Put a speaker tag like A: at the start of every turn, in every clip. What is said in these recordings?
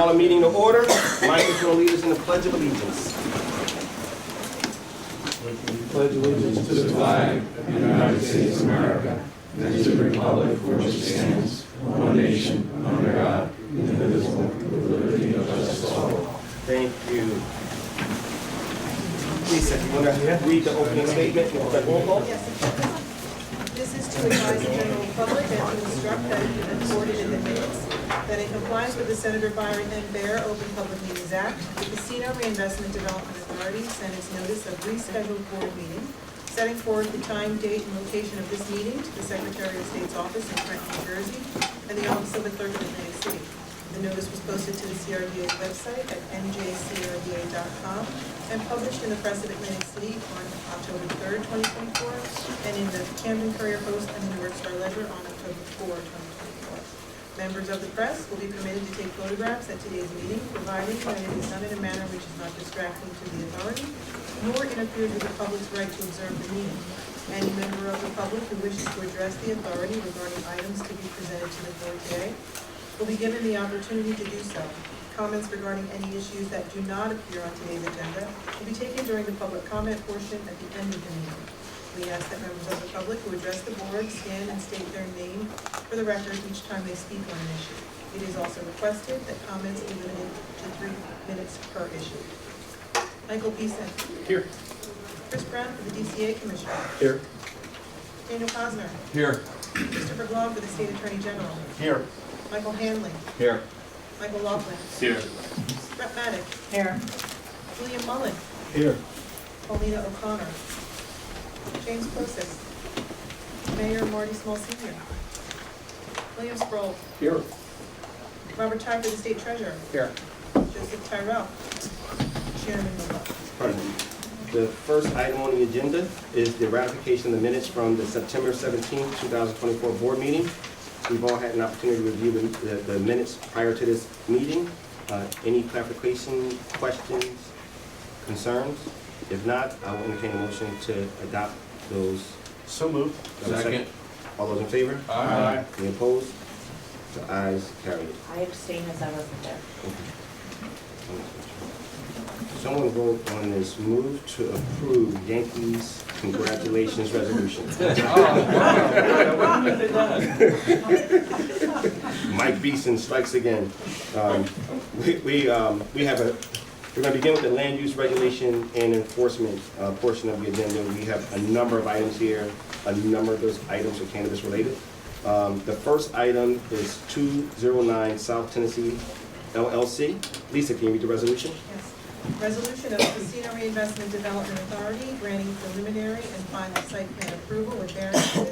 A: call a meeting to order. Mike is going to lead us in the Pledge of Allegiance.
B: Pledge allegiance to the flag of the United States of America and to the republic for which it stands, one nation, under God, indivisible, with liberty and justice for all.
A: Thank you. Lisa, you want to read the opening statement? Roll call?
C: Yes. This is to advise the general public and to instruct that it be recorded in the minutes that in compliance with the Senator Byron M. Bear Open Public Meetings Act, the Casino Reinvestment Development Authority sent its notice of rescheduled board meeting, setting forth the time, date, and location of this meeting to the Secretary of State's office in Trenton, New Jersey, and the office of the Clerk of Atlantic City. The notice was posted to the CRDA's website at njcrda.com and published in the Press of Atlantic City on October 3rd, 2024, and in the Camden Courier-Post and the New York Star Ledger on October 4, 2024. Members of the press will be permitted to take photographs at today's meeting, providing that it is done in a manner which is not distracting to the authority, nor interferes with the public's right to observe the meeting. Any member of the public who wishes to address the authority regarding items to be presented to the board today will be given the opportunity to do so. Comments regarding any issues that do not appear on today's agenda will be taken during the public comment portion at the end of the meeting. We ask that members of the public who address the board stand and state their name for the record each time they speak on an issue. It is also requested that comments be limited to 3 minutes per issue. Michael Beeson.
A: Here.
C: Chris Brown for the DCA Commissioner.
A: Here.
C: Daniel Posner.
B: Here.
C: Christopher Glove for the State Attorney General.
A: Here.
C: Michael Hanley.
B: Here.
C: Michael Laughlin.
B: Here.
C: Brett Maddock.
D: Here.
C: William Mullen.
B: Here.
C: Paulina O'Connor. James Closett. Mayor Marty Small Sr. William Sproul.
A: Here.
C: Robert Ty for the State Treasurer.
A: Here.
C: Joseph Tyrell. Chairman Miller.
A: Pardon. The first item on the agenda is the ratification of the minutes from the September 17th, 2024 board meeting. We've all had an opportunity to review the minutes prior to this meeting. Any clarification, questions, concerns? If not, I will entertain a motion to adopt those.
B: So moved.
A: Second. All those in favor?
B: Aye.
A: Any opposed? The ayes carried.
D: I abstain as I wasn't there.
A: Someone vote on this move to approve Yankees congratulations resolution. Mike Beeson strikes again. We're going to begin with the land use regulation and enforcement portion of the agenda. We have a number of items here. A number of those items are cannabis related. The first item is 209 South Tennessee LLC. Lisa, can you read the resolution?
C: Yes. Resolution of the Casino Reinvestment Development Authority granting preliminary and final site plan approval with variances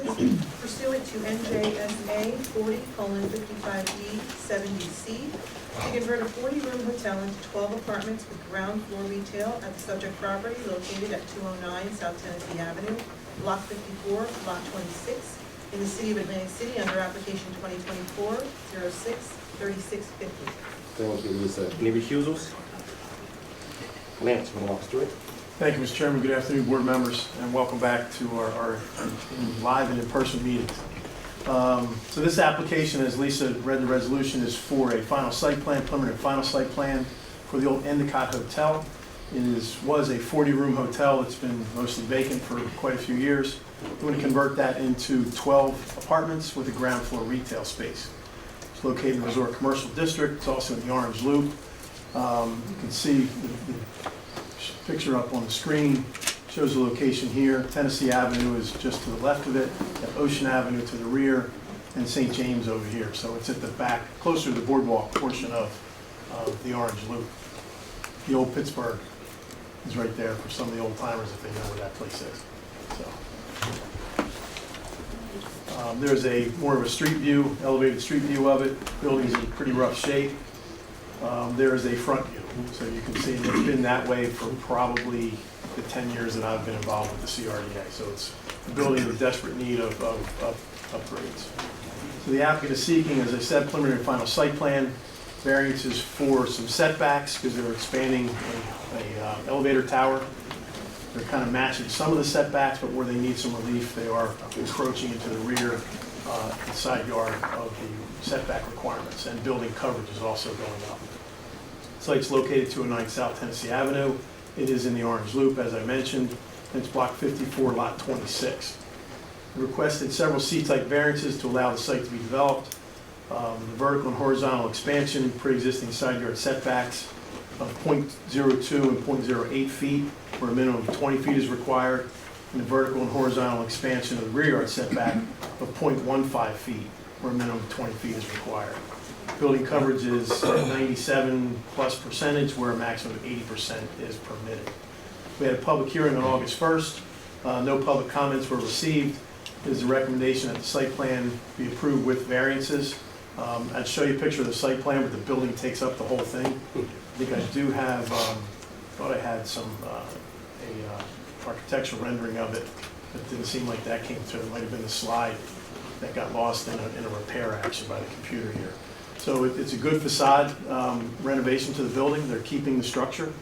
C: pursuant to NJSA 40:55E70C to convert a 40-room hotel into 12 apartments with ground floor retail at the subject property located at 209 South Tennessee Avenue, Block 54, Lot 26, in the city of Atlantic City under application 2024-06-3650.
A: Thank you, Lisa. Any recusals? Lance, will walk us through it.
E: Thank you, Mr. Chairman. Good afternoon, board members, and welcome back to our live and in-person meetings. So this application, as Lisa read the resolution, is for a final site plan, preliminary final site plan for the old Endicott Hotel. It was a 40-room hotel that's been mostly vacant for quite a few years. We're going to convert that into 12 apartments with a ground floor retail space. It's located in the Resort Commercial District. It's also in the Orange Loop. You can see the picture up on the screen, shows the location here. Tennessee Avenue is just to the left of it, and Ocean Avenue to the rear, and St. James over here. So it's at the back, closer to the boardwalk portion of the Orange Loop. The old Pittsburgh is right there for some of the old timers if they know where that place is. So there's more of a street view, elevated street view of it. Building's in pretty rough shape. There is a front view, so you can see it's been that way for probably the 10 years that I've been involved with the CRDA. So it's a building in desperate need of upgrades. So the applicant is seeking, as I said, preliminary and final site plan, variances for some setbacks because they're expanding a elevator tower. They're kind of matching some of the setbacks, but where they need some relief, they are encroaching into the rear side yard of the setback requirements, and building coverage is also going up. Site's located 209 South Tennessee Avenue. It is in the Orange Loop, as I mentioned, and it's block 54, lot 26. We requested several C-type variances to allow the site to be developed. The vertical and horizontal expansion, pre-existing side yard setbacks of .02 and .08 feet, where a minimum of 20 feet is required, and the vertical and horizontal expansion of the rear yard setback of .15 feet, where a minimum of 20 feet is required. Building coverage is 97+%, where a maximum of 80% is permitted. We had a public hearing on August 1st. No public comments were received. It is a recommendation that the site plan be approved with variances. I'd show you a picture of the site plan, but the building takes up the whole thing. I think I do have, thought I had some, architectural rendering of it. It didn't seem like that came through. It might have been a slide that got lost in a repair action by the computer here. So it's a good facade renovation to the building. They're keeping the structure.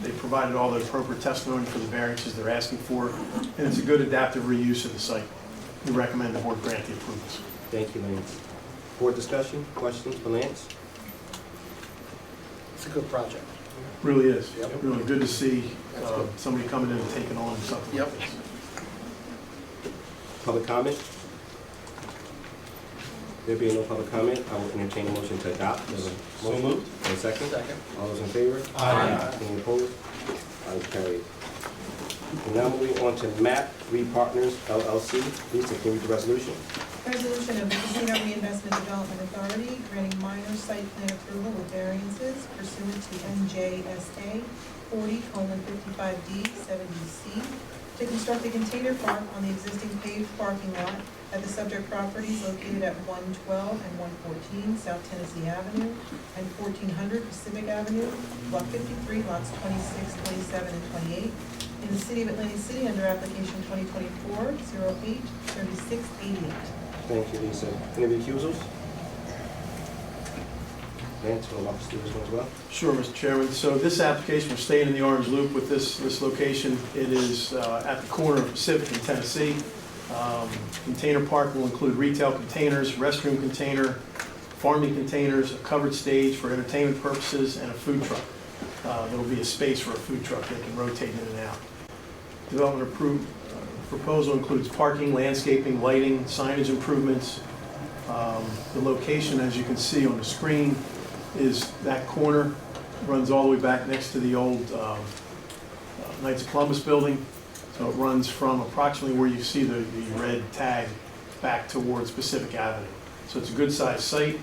E: They provided all the appropriate testimony for the variances they're asking for, and it's a good adaptive reuse of the site. We recommend the board grant the approvals.
A: Thank you, Lance. Board discussion, questions for Lance?
F: It's a good project.
E: Really is.
F: Yep.
E: Really good to see
F: That's good.
E: somebody coming in and taking on something like
F: Yep.
E: this.
A: Public comment? There being no public comment, I will entertain a motion to adopt. So moved. And a second?
F: Second.
A: All those in favor?
F: Aye.
A: Any opposed? Ayes carried. And now moving on to MAP 3 Partners LLC. Lisa, can you read the resolution?
C: Resolution of the Casino Reinvestment Development Authority granting minor site plan approval with variances pursuant to NJSA 40:55D 70C to construct a container park on the existing paved parking lot at the subject properties located at 112 and 114 South Tennessee Avenue and 1400 Pacific Avenue, block 53, lots 26, 27, and 28, in the city of Atlantic City under application 2024-08-3688.
A: Thank you, Lisa. Any recusals? Lance, will walk us through this one as well?
E: Sure, Mr. Chairman. So this application, we're staying in the Orange Loop with this location. It is at the corner of Pacific and Tennessee. Container park will include retail containers, restroom container, farming containers, a covered stage for entertainment purposes, and a food truck. There will be a space for a food truck that can rotate in and out. Development proposal includes parking, landscaping, lighting, signage improvements. The location, as you can see on the screen, is that corner, runs all the way back next to the old Knights of Columbus building. So it runs from approximately where you see the red tag back towards Pacific Avenue. So it's a good sized site,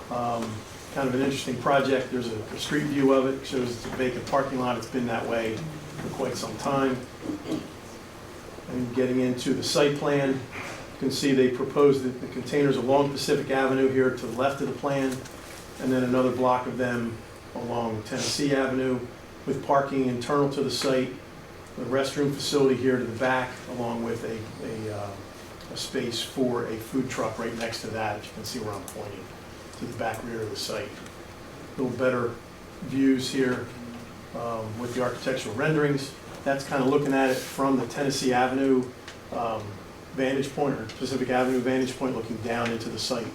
E: kind of an interesting project. There's a street view of it, shows it's a vacant parking lot. It's been that way for quite some time. And getting into the site plan, you can see they proposed the containers along Pacific Avenue here to the left of the plan, and then another block of them along Tennessee Avenue with parking internal to the site, the restroom facility here to the back, along with a space for a food truck right next to that, as you can see where I'm pointing, to the back rear of the site. A little better views here with the architectural renderings. That's kind of looking at it from the Tennessee Avenue vantage point, or Pacific Avenue vantage point, looking down into the site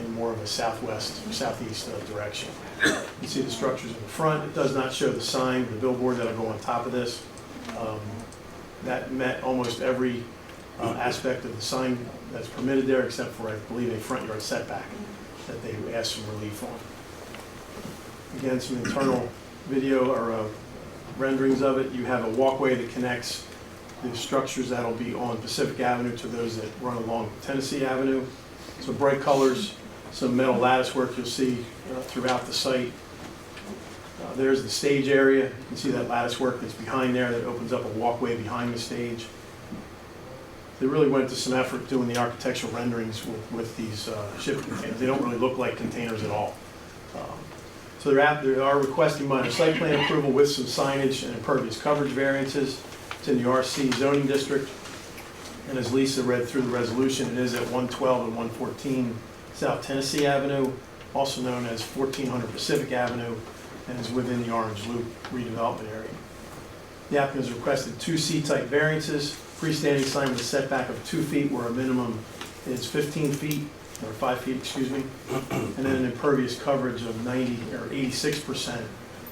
E: in more of a southwest or southeast direction. You can see the structures in the front. It does not show the sign, the billboard that'll go on top of this. That met almost every aspect of the sign that's permitted there, except for, I believe, a front yard setback that they asked some relief on. Again, some internal video or renderings of it. You have a walkway that connects the structures that'll be on Pacific Avenue to those that run along Tennessee Avenue. So bright colors, some metal lattice work you'll see throughout the site. There's the stage area. You can see that lattice work that's behind there that opens up a walkway behind the stage. They really went to some effort doing the architectural renderings with these shipping containers. They don't really look like containers at all. So they are requesting minor site plan approval with some signage and impervious coverage variances. It's in the RC zoning district. And as Lisa read through the resolution, it is at 112 and 114 South Tennessee Avenue, also known as 1400 Pacific Avenue, and is within the Orange Loop redevelopment area. The applicant has requested 2 C-type variances, freestanding sign with a setback of 2 feet where a minimum is 15 feet, or 5 feet, excuse me, and then an impervious coverage of 90 or 86%,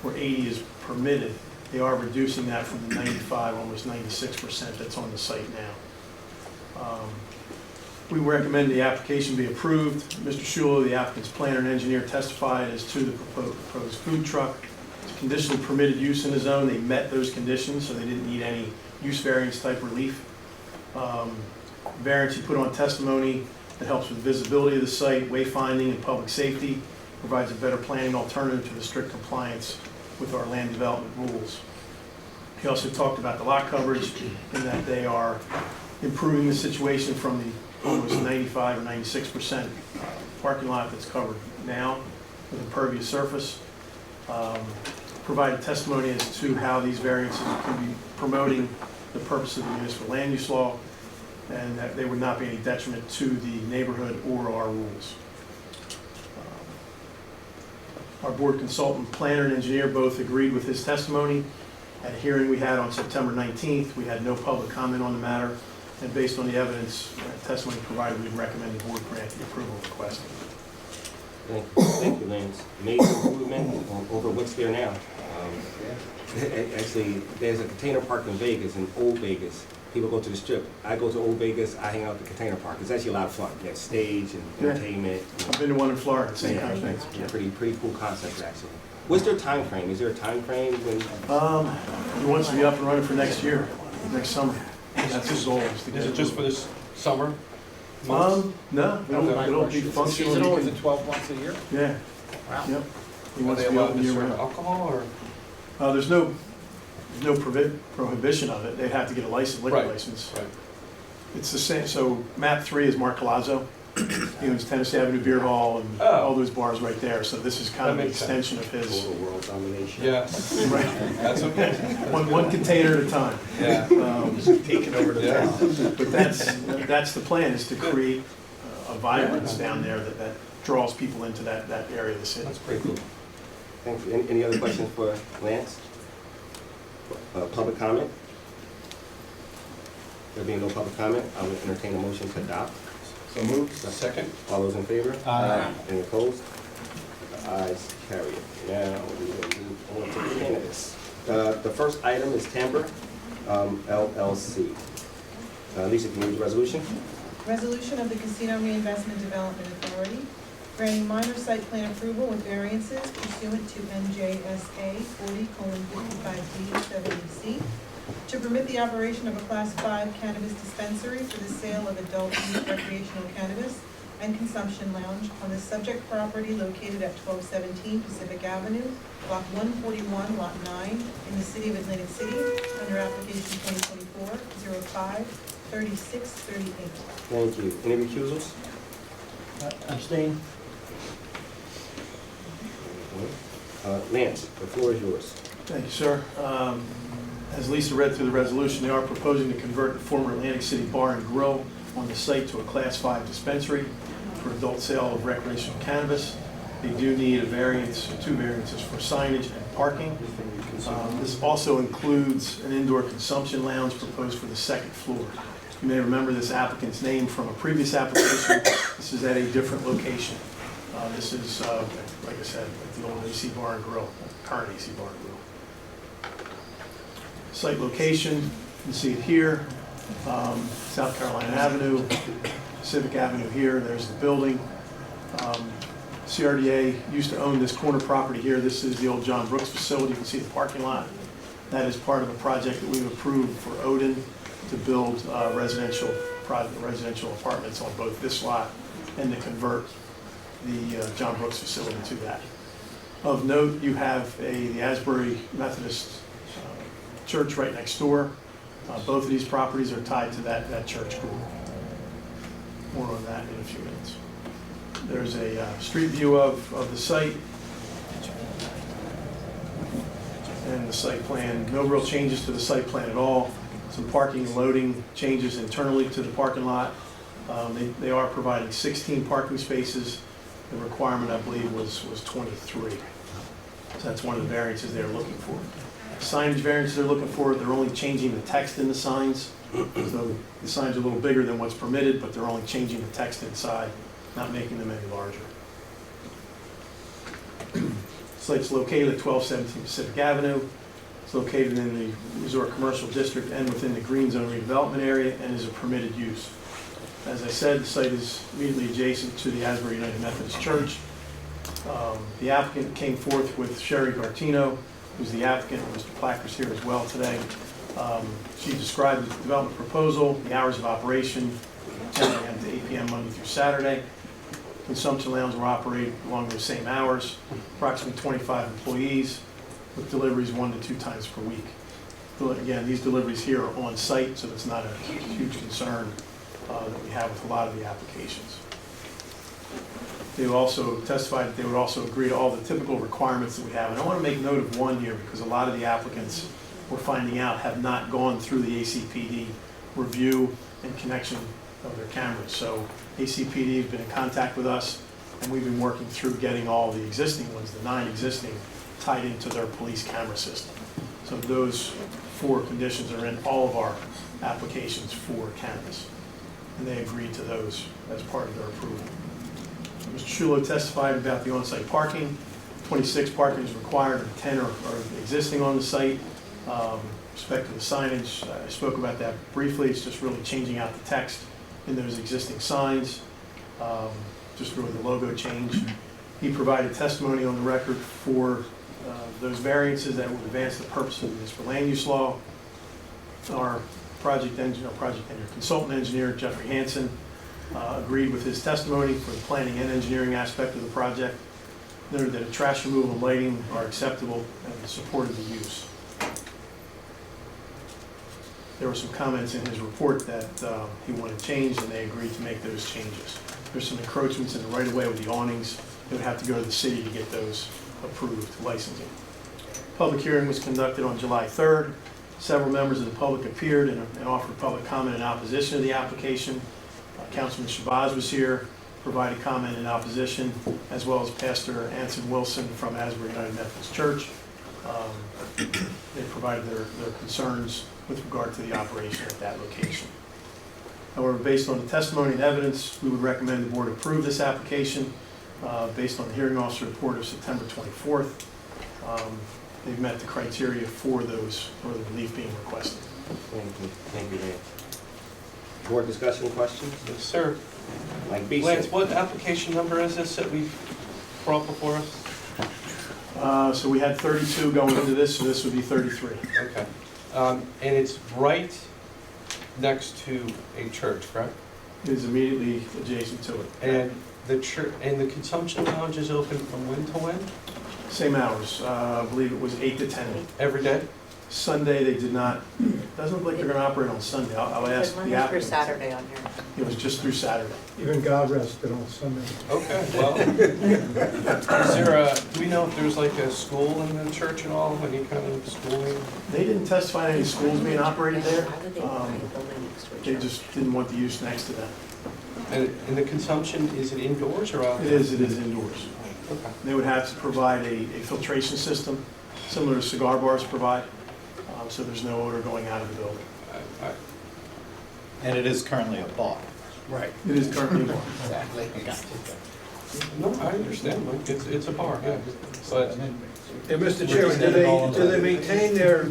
E: where 80 is permitted. They are reducing that from the 95, almost 96% that's on the site now. We recommend the application be approved. Mr. Schuler, the applicant's planner and engineer, testified as to the proposed food truck. It's conditionally permitted use in the zone. They met those conditions, so they didn't need any use variance type relief. Variance, he put on testimony that helps with visibility of the site, wayfinding, and public safety, provides a better planning alternative to the strict compliance with our land development rules. He also talked about the lot coverage and that they are improving the situation from the almost 95 or 96% parking lot that's covered now with impervious surface. Provided testimony as to how these variances can be promoting the purpose of the municipal land use law, and that they would not be any detriment to the neighborhood or our rules. Our board consultant, planner, and engineer both agreed with his testimony. At a hearing we had on September 19th, we had no public comment on the matter, and based on the evidence testimony provided, we recommend the board grant the approval requested.
A: Thank you, Lance. Major improvement over what's there now. Actually, there's a container park in Vegas, in Old Vegas. People go to the Strip. I go to Old Vegas, I hang out at the container park. It's actually a lot of fun. You have stage and entertainment.
E: I've been to one in Florida, same kind of thing.
A: Yeah, pretty cool concept, actually. What's their time frame? Is there a time frame when?
E: He wants to be up and running for next year, next summer. That's his goal. Is
B: it just for this summer?
E: No, it'll be functional.
B: Seasonal, is it 12 months a year?
E: Yeah.
B: Wow.
E: Yep. He
B: Are
E: wants
B: they
E: to be
B: allowed
E: open
B: to
E: year
B: serve
E: round.
B: alcohol, or?
E: There's no prohibition of it. They'd have to get a license, liquor
B: Right.
E: license.
B: Right.
E: It's the same. So map 3 is Mark Colazzo. He owns Tennessee Avenue Beer Hall and
B: Oh.
E: all those bars right there. So this is kind of
B: That
E: an
B: makes
E: extension of his.
A: Total world domination.
B: Yeah,
E: Right.
B: that's okay.
E: One container at a time.
B: Yeah.
A: Taking over the
B: Yeah.
A: town.
E: But that's the plan, is to create a vibrance down there that draws people into that area of the city.
B: That's pretty cool.
A: Thank you. Any other questions for Lance? Public comment? There being no public comment, I would entertain a motion to adopt.
B: So moved. Second?
A: All those in favor?
B: Aye.
A: Any opposed? The ayes carry it. Now, we will move on to candidates. The first item is Timber LLC. Lisa, can you read the resolution?
C: Resolution of the Casino Reinvestment Development Authority granting minor site plan approval with variances pursuant to NJSA 40:55D-70C to permit the operation of a Class 5 cannabis dispensary for the sale of adult use recreational cannabis and consumption lounge on the subject property located at 1217 Pacific Avenue, Block 141, Lot 9, in the city of Atlantic City, under application 2024-05-3638.
A: Thank you. Any recusals?
F: Abstain.
A: Lance, the floor is yours.
E: Thank you, sir. As Lisa read through the resolution, they are proposing to convert the former Atlantic City Bar and Grill on the site to a Class 5 dispensary for adult sale of recreational cannabis. They do need a variance, or 2 variances for signage and parking. This also includes an indoor consumption lounge proposed for the 2nd floor. You may remember this applicant's name from a previous application. This is at a different location. This is, like I said, at the old AC Bar and Grill, current AC Bar and Grill. Site location, you can see it here, South Carolina Avenue, Pacific Avenue here, there's the building. CRDA used to own this corner property here. This is the old John Brooks facility. You can see the parking lot. That is part of a project that we've approved for Odin to build residential apartments on both this lot and to convert the John Brooks facility to that. Of note, you have the Asbury Methodist Church right next door. Both of these properties are tied to that church group. More on that in a few minutes. There's a street view of the site and the site plan. No real changes to the site plan at all. Some parking and loading changes internally to the parking lot. They are providing 16 parking spaces. The requirement, I believe, was 23. So that's one of the variances they're looking for. Signage variances they're looking for, they're only changing the text in the signs. So the signs are a little bigger than what's permitted, but they're only changing the text inside. not making them any larger. Site's located at 1217 Pacific Avenue. It's located in the Resort Commercial District and within the Green Zone redevelopment area and is a permitted use. As I said, the site is immediately adjacent to the Asbury United Methodist Church. The applicant came forth with Sherry Gartino, who's the applicant. Mr. Placker's here as well today. She described the development proposal, the hours of operation, 10 a.m. to 8 p.m. Monday through Saturday. Consumption lounge will operate along those same hours, approximately 25 employees, with deliveries 1 to 2 times per week. Again, these deliveries here are on site, so it's not a huge concern that we have with a lot of the applications. They also testified that they would also agree to all the typical requirements that we have. And I want to make note of one here because a lot of the applicants we're finding out have not gone through the ACPD review and connection of their cameras. So ACPD has been in contact with us, and we've been working through getting all the existing ones, the 9 existing, tied into their police camera system. So those 4 conditions are in all of our applications for cameras, and they agreed to those as part of their approval. Mr. Shulo testified about the on-site parking. 26 parking is required, and 10 are existing on the site. Respect to the signage, I spoke about that briefly. It's just really changing out the text in those existing signs, just really the logo change. He provided testimony on the record for those variances that would advance the purpose of the municipal land use law. Our project engineer, consultant engineer, Jeffrey Hansen, agreed with his testimony for the planning and engineering aspect of the project, noted that a trash removal and lighting are acceptable and supported the use. There were some comments in his report that he wanted changed, and they agreed to make those changes. There's some encroachments in the right-of-way with the awnings. They would have to go to the city to get those approved licensing. Public hearing was conducted on July 3rd. Several members of the public appeared and offered public comment in opposition to the application. Councilman Shabazz was here, provided comment in opposition, as well as Pastor Anson Wilson from Asbury United Methodist Church. They provided their concerns with regard to the operation at that location. However, based on the testimony and evidence, we would recommend the board approve this application based on the hearing officer report of September 24th. They've met the criteria for the relief being requested.
A: Thank you, Dan. Board discussion, questions?
G: Yes, sir.
A: Mike Beeson.
G: Lance, what application number is this that we brought before us?
E: So we had 32 going into this, so this would be 33.
G: Okay. And it's right next to a church, correct?
E: It is immediately adjacent to it.
G: And the church and the consumption lounge is open from when to when?
E: Same hours. I believe it was 8 to 10.
G: Every day?
E: Sunday they did not. Doesn't look like they're going to operate on Sunday. I'll ask the
D: Monday through
E: applicant.
D: Saturday on here.
E: It was just through Saturday.
B: Even God rested on Sunday.
G: Okay, well, is there do we know if there's like a school in the church at all, any kind of schooling?
E: They didn't testify any schools being operated there.
D: Why would they buy a building next to a
E: They
D: church?
E: just didn't want the use next to them.
G: And the consumption, is it indoors or outdoors?
E: It is indoors.
G: Okay.
E: They would have to provide a filtration system, similar to cigar bars provide, so there's no odor going out of the building.
H: And it is currently a bar.
E: Right. It is currently a bar.
H: Exactly.
G: No, I understand, Mike. It's a bar, yeah. But
B: Hey, Mr. Chairman, do they maintain their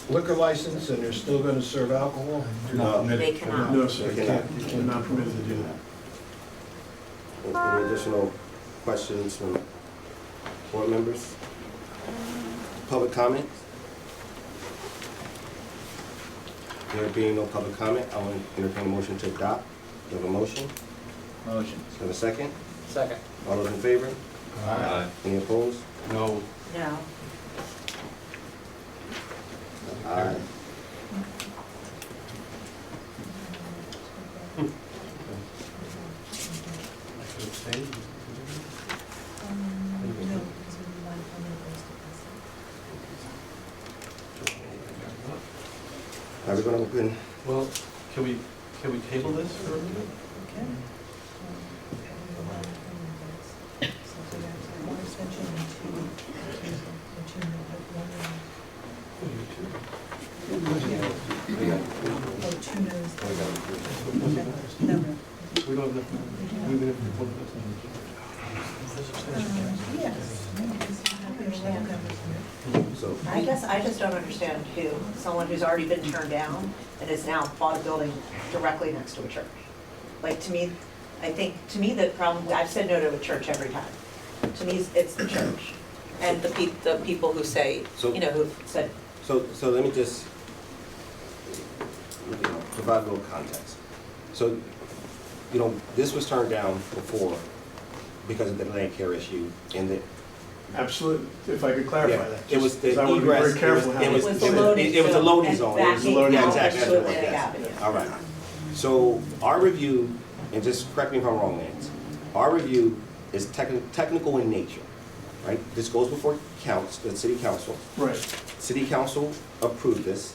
B: liquor license and they're still going to serve alcohol?
D: They cannot.
E: No, sir, you're not permitted to do that.
A: Any additional questions from board members? Public comment? There being no public comment, I will entertain a motion to adopt. Do you have a motion?
H: Motion.
A: Do you have a second?
H: Second.
A: All those in favor?
H: Aye.
A: Any opposed?
G: no,
D: No.
A: Aye. Are we gonna open?
G: well, can we table this for a minute? We approve of the, even if one
A: So,
D: I guess I just don't understand who, someone who's already been turned down and has now bought a building directly next to a church. Like, to me, I think, to me, the problem, I've said no to a church every time. To me, it's the church and the people who say,
A: So-
D: you know, who said,
A: so let me just, provide a little context. So, this was turned down before because of the land care issue and the.
E: Absolutely, if I could clarify
A: Yeah,
E: that.
A: it was the
E: Because I want to be
A: egress,
E: very careful how
A: it
E: we
A: was,
D: it
A: it
D: was
A: was,
D: the loading
A: it was a loading
D: and
A: zone. It was-
D: backing
A: Yeah,
D: out
A: exactly,
D: to
A: that's what it
D: Atlantic
A: was.
D: Avenue.
A: All right. So our review, and just correct me if I'm wrong, Lance, our review is technical in nature, right? This goes before the city council.
E: Right,
A: City council approved this.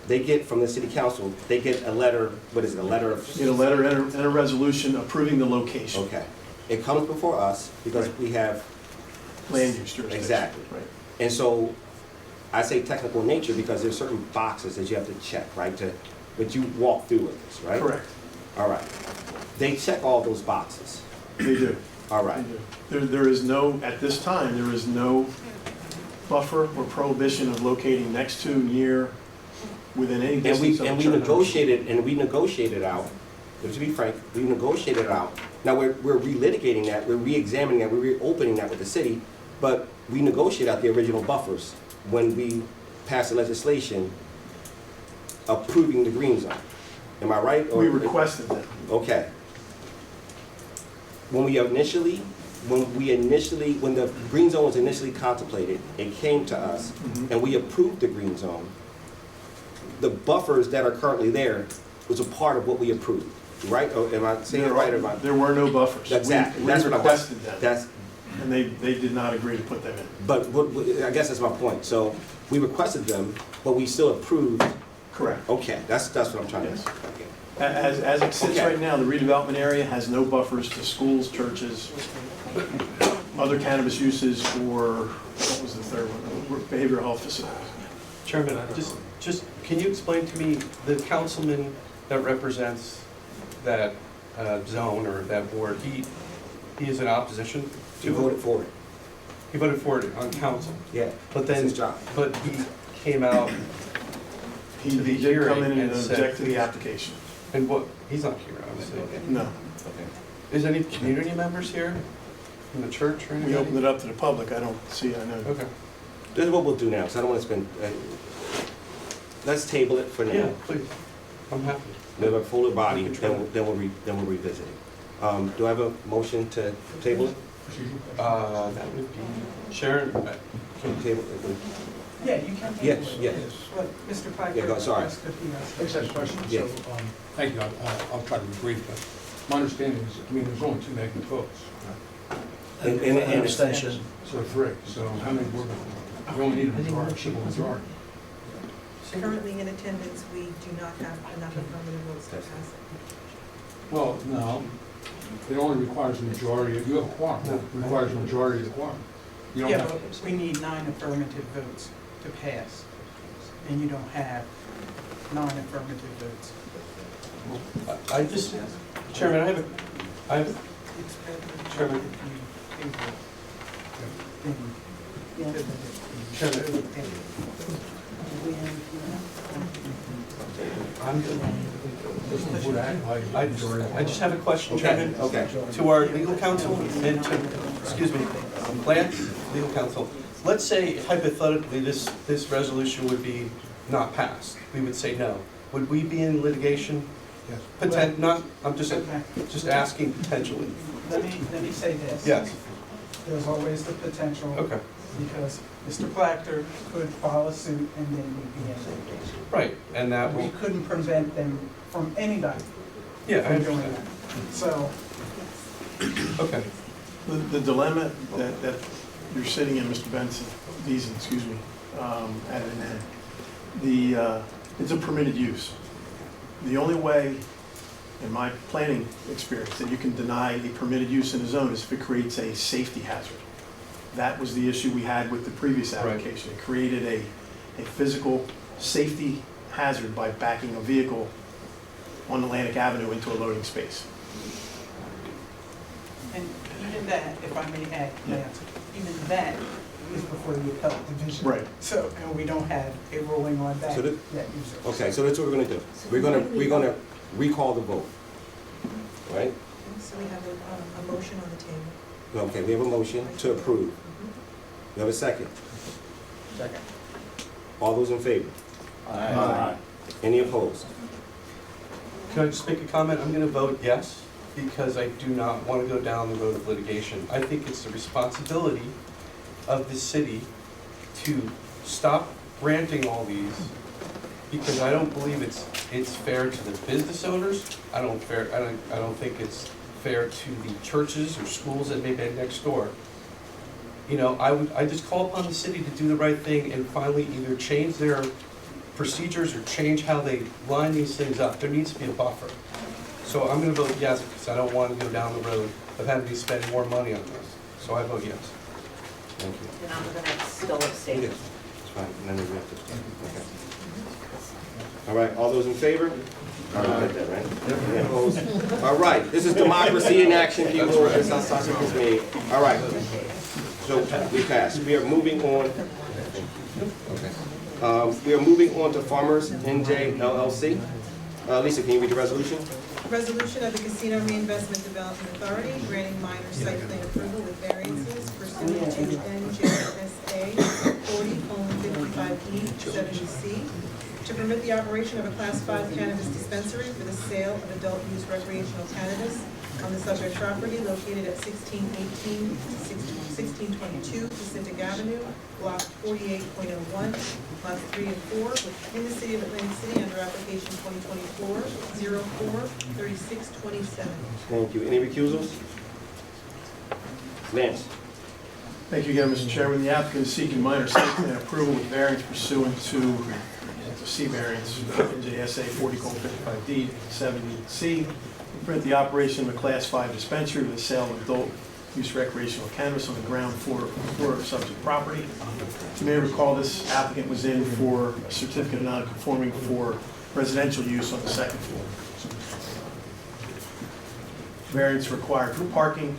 A: They get from the city council, they get a letter, what is it, a letter of?
E: get a letter and a resolution approving the location,
A: Okay. It comes before us because
E: Right.
A: we have,
E: land use jurisdiction.
A: Exactly.
E: Right,
A: and so I say technical in nature because there's certain boxes that you have to check, right? But you walk through with this, right?
E: correct,
A: All right. They check all those boxes.
E: they do.
A: All
E: They
A: right.
E: do. There is no, at this time, there is no buffer or prohibition of locating next to, near, within any
A: And
E: distance of a church.
A: we negotiated out, to be frank, we negotiated out. Now, we're relitigating that, we're re-examining that, we're reopening that with the city, but we negotiated out the original buffers when we passed the legislation approving the green zone. Am I right?
E: We requested them.
A: Okay. When the green zone was initially contemplated, it came to us,
E: Mhm.
A: and we approved the green zone. The buffers that are currently there was a part of what we approved, right? Or am I saying it right or am I?
E: There were no buffers.
A: Exactly.
E: We
A: That's what
E: requested them,
A: That's,
E: and they did not agree to put them in.
A: but I guess that's my point. So we requested them, but we still approved.
E: Correct.
A: Okay, that's what I'm trying to.
E: Yes.
A: Okay.
E: As it sits
A: Okay.
E: right now, the redevelopment area has no buffers to schools, churches, other cannabis uses, or, what was the third one? Behavioral health facilities.
G: Chairman, just, can you explain to me, the councilman that represents that zone or that board, he is in opposition
A: He
G: to
A: voted
G: it?
A: for it.
G: He voted for it on council,
A: Yeah.
G: but
A: That's
G: then,
A: his job.
G: but he came out,
E: He
G: To the
E: did come in
G: hearing
E: and
G: and said-
E: object to the application.
G: and what, he's not here, obviously.
E: No,
G: Is any community members here from the church or anybody?
E: we opened it up to the public, I don't see, I know.
G: Okay,
A: This is what we'll do now, because I don't want to spend, let's table it for now.
G: yeah, please, I'm happy.
A: We have a fuller body, then we'll revisit it. Do I have a motion to table it?
G: That would be, Sharon,
A: Can you table it?
I: Yeah, you can.
A: Yes, yes.
I: But Mr. Piker.
A: Yeah, go, sorry.
I: asked if he has-
J: I just had a question.
A: Yeah.
J: So, thank you, I'll try to be brief, but my understanding is, there's only 2 negative votes,
A: And
F: abstention.
J: so 3. So how many board members? We only need a majority, simple majority.
C: Currently in attendance, we do not have enough affirmative votes to pass it.
J: Well, no, it only requires a majority, you have a quorum, it requires a majority of the quorum. You don't
I: Yeah,
J: have,
I: but we need 9 affirmative votes to pass, and you don't have 9 affirmative votes.
G: I just, Chairman, I have,
I: It's better
G: Chairman.
I: if you table it than
G: Chairman, I just have a question, Chairman.
A: Okay.
G: To our legal counsel and to, excuse me, Lance, legal counsel. Let's say hypothetically, this resolution would be not passed. We would say no. Would we be in litigation?
J: yes.
G: Not, I'm
I: Okay.
G: just asking potentially.
I: Let me say this.
G: Yes,
I: There's always the potential.
G: okay,
I: Because Mr. Plachter could file a suit and then we'd be in litigation.
G: right, and that
I: We
G: will,
I: couldn't prevent them from anybody
G: yeah, I
I: from doing
G: understand.
I: that. So,
G: Okay,
E: The dilemma that you're sitting in, Mr. Benson, Beason, excuse me, at an end, it's a permitted use. The only way, in my planning experience, that you can deny a permitted use in a zone is if it creates a safety hazard. That was the issue we had with the previous
G: Right.
E: application. It created a physical safety hazard by backing a vehicle on Atlantic Avenue into a loading space.
I: And even that, if I may add, Lance, even that is before the appellate division.
E: Right.
I: So, and we don't have a ruling on that
A: So
I: yet
A: the-
I: either.
A: Okay, so that's what we're gonna do. We're gonna recall the vote, right?
C: So we have a motion on the table.
A: Okay, we have a motion to approve. We have a second.
H: Second.
A: All those in favor?
H: Aye.
A: Any opposed?
G: Can I just make a comment? I'm gonna vote yes, because I do not want to go down the road of litigation. I think it's the responsibility of the city to stop granting all these, because I don't believe it's fair to the business owners. I don't think it's fair to the churches or schools that may be next door. You know, I just call upon the city to do the right thing and finally either change their procedures or change how they line these things up. There needs to be a buffer. So I'm gonna vote yes, because I don't want to go down the road of having to spend more money on this. So I vote yes.
A: Thank you.
D: And I'm gonna still abstain.
A: Yes, it's fine. None of you have to, okay. All right, all those in favor? All right, we got that, right? Any opposed? All right, this is democracy in action, people. This is how sausage is made. All right. So we passed. We are moving on. Okay. We are moving on to Farmers NJ LLC. Lisa, can you read the resolution?
C: Resolution of the Casino Reinvestment Development Authority granting minor site plan approval with variances pursuant to NJSA 40:55E 70C to permit the operation of a Class 5 cannabis dispensary for the sale of adult use recreational cannabis on the subject property located at 1618 to 1622 Pacific Avenue, Block 48.01, Lots 3 and 4, within the city of Atlantic City under application 2024-04-3627.
A: Thank you. Any recusals? Lance?
E: Thank you again, Mr. Chairman. The applicant is seeking minor site plan approval with variance pursuant to C variance, NJSA 40:55D 70C. Permit the operation of a Class 5 dispensary with the sale of adult use recreational cannabis on the ground floor of subject property. You may recall this applicant was in for a certificate of non-conforming for residential use on the second floor. Variance required for parking.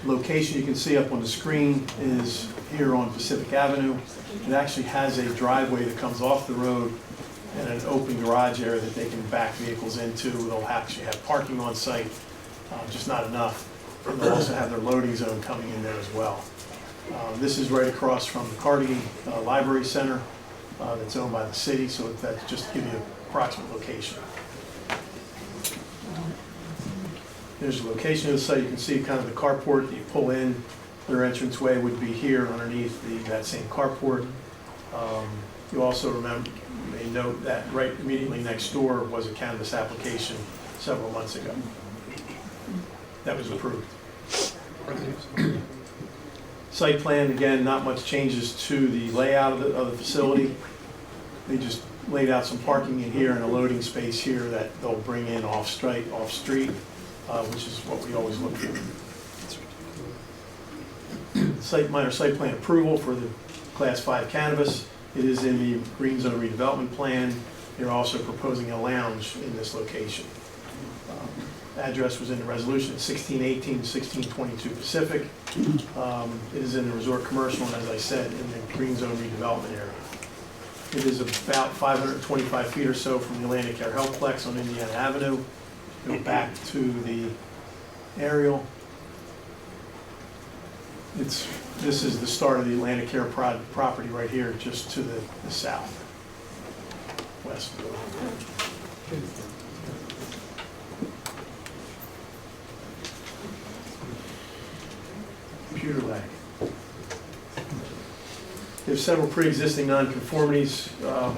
E: Location you can see up on the screen is here on Pacific Avenue. It actually has a driveway that comes off the road and an open garage area that they can back vehicles into. They'll actually have parking on site, just not enough. And they'll also have their loading zone coming in there as well. This is right across from the Carnegie Library Center that's owned by the city, so that's just to give you an approximate location. Here's the location of the site. You can see kind of the carport that you pull in. Their entranceway would be here underneath that same carport. You also may note that right immediately next door was a cannabis application several months ago. That was approved. Site plan, again, not much changes to the layout of the facility. They just laid out some parking in here and a loading space here that they'll bring in off-street, which is what we always look for. Minor site plan approval for the Class 5 cannabis. It is in the Green Zone redevelopment plan. They're also proposing a lounge in this location. Address was in the resolution at 1618 to 1622 Pacific. It is in the resort commercial, and as I said, in the Green Zone redevelopment area. It is about 525 feet or so from the Atlantic Care Healthplex on Indiana Avenue. Go back to the aerial. This is the start of the Atlantic Care property right here, just to the south, west. Computer lag. There's several pre-existing nonconformities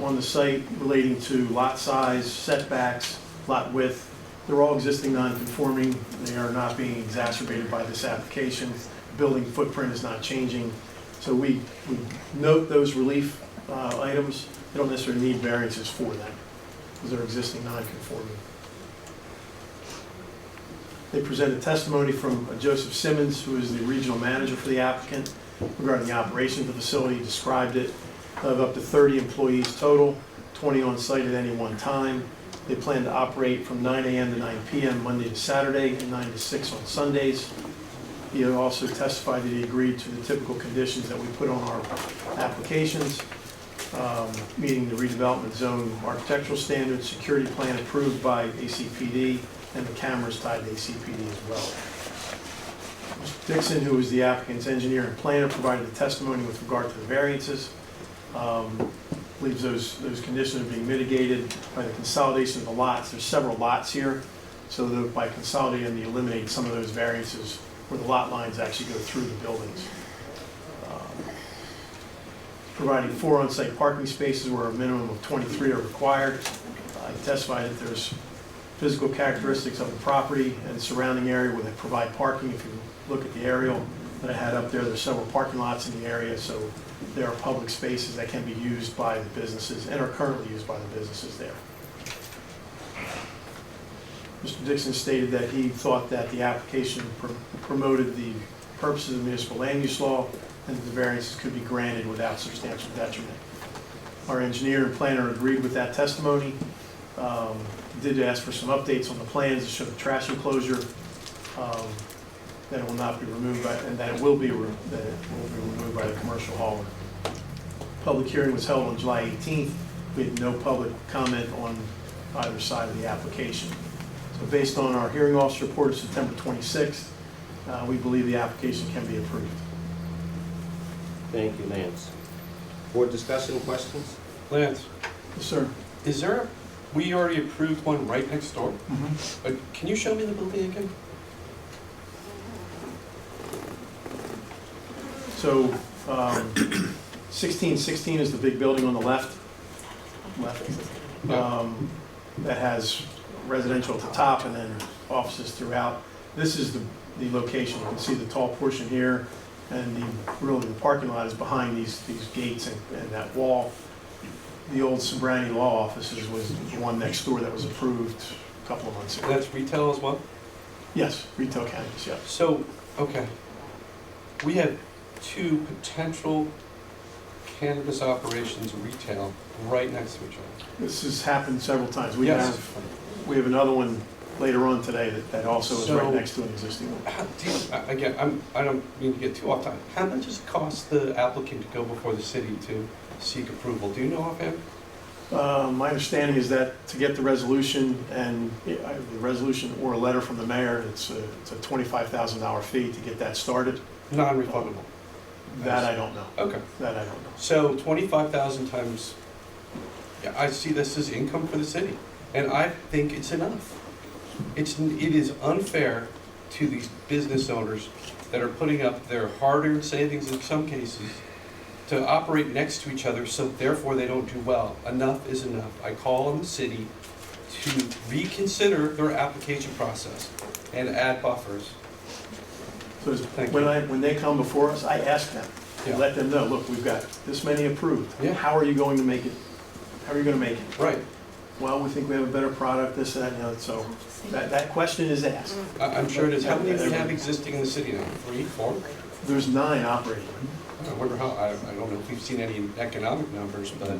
E: on the site relating to lot size, setbacks, lot width. They're all existing non-conforming. They are not being exacerbated by this application. Building footprint is not changing. So we note those relief items. They don't necessarily need variances for them because they're existing non-conforming. They presented testimony from Joseph Simmons, who is the regional manager for the applicant, regarding the operation of the facility. He described it of up to 30 employees total, 20 on site at any one time. They plan to operate from 9 a.m. to 9 p.m. Monday to Saturday and 9 to 6 on Sundays. He also testified that he agreed to the typical conditions that we put on our applications, meeting the redevelopment zone architectural standards, security plan approved by ACPD, and the cameras tied to ACPD as well. Mr. Dixon, who is the applicant's engineer and planner, provided the testimony with regard to the variances. Believes those conditions are being mitigated by the consolidation of the lots. There's several lots here, so that by consolidating, you eliminate some of those variances where the lot lines actually go through the buildings. Providing 4 on-site parking spaces where a minimum of 23 are required. I testified that there's physical characteristics of the property and surrounding area where they provide parking. If you look at the aerial that I had up there, there's several parking lots in the area, so there are public spaces that can be used by the businesses and are currently used by the businesses there. Mr. Dixon stated that he thought that the application promoted the purposes of municipal land use law and that the variances could be granted without substantial detriment. Our engineer and planner agreed with that testimony. Did ask for some updates on the plans to show the trash enclosure, that it will not be removed by, and that it will be removed by the commercial hauler. Public hearing was held on July 18th. We had no public comment on either side of the application. So based on our hearing officer report of September 26th, we believe the application can be approved.
A: Thank you, Lance. Board discussion, questions?
G: Lance,
E: Yes, sir.
G: is there, we already approved one right next door,
E: Mm-hmm.
G: but can you show me the building again?
E: So 1616 is the big building on the left. That has residential at the top and then offices throughout. This is the location. You can see the tall portion here, and really the parking lot is behind these gates and that wall. The old Sobrani Law Offices was the one next door that was approved a couple of months ago.
G: That's retail as well?
E: Yes, retail cannabis, yes.
G: So, okay, we have 2 potential cannabis operations retail right next to each other.
E: This has happened several times. We
G: Yes.
E: have another one later on today that also is right
G: So-
E: next to an existing one.
G: Again, I don't mean to get too off topic. How much does it cost the applicant to go before the city to seek approval? Do you know offhand?
E: My understanding is that to get the resolution and the resolution or a letter from the mayor, it's a $25,000 fee to get that started.
G: Non-refundable.
E: That I don't know.
G: Okay.
E: That I don't know.
G: So 25,000 times, yeah, I see this as income for the city, and I think it's enough. It is unfair to these business owners that are putting up their hard-earned savings in some cases to operate next to each other, so therefore they don't do well. Enough is enough. I call on the city to reconsider their application process and add buffers.
E: So
G: Thank
E: when they come before us, I ask them,
G: Yeah.
E: let them know, look, we've got this many approved.
G: Yeah.
E: How are you going to make it? How are you going to make it?
G: Right.
E: Well, we think we have a better product, this, that, and the other. So that question is asked.
G: I'm sure it is. How many do we have existing in the city now? 3, 4?
E: There's 9 operating.
G: I wonder how, I don't know if we've seen any economic numbers, but,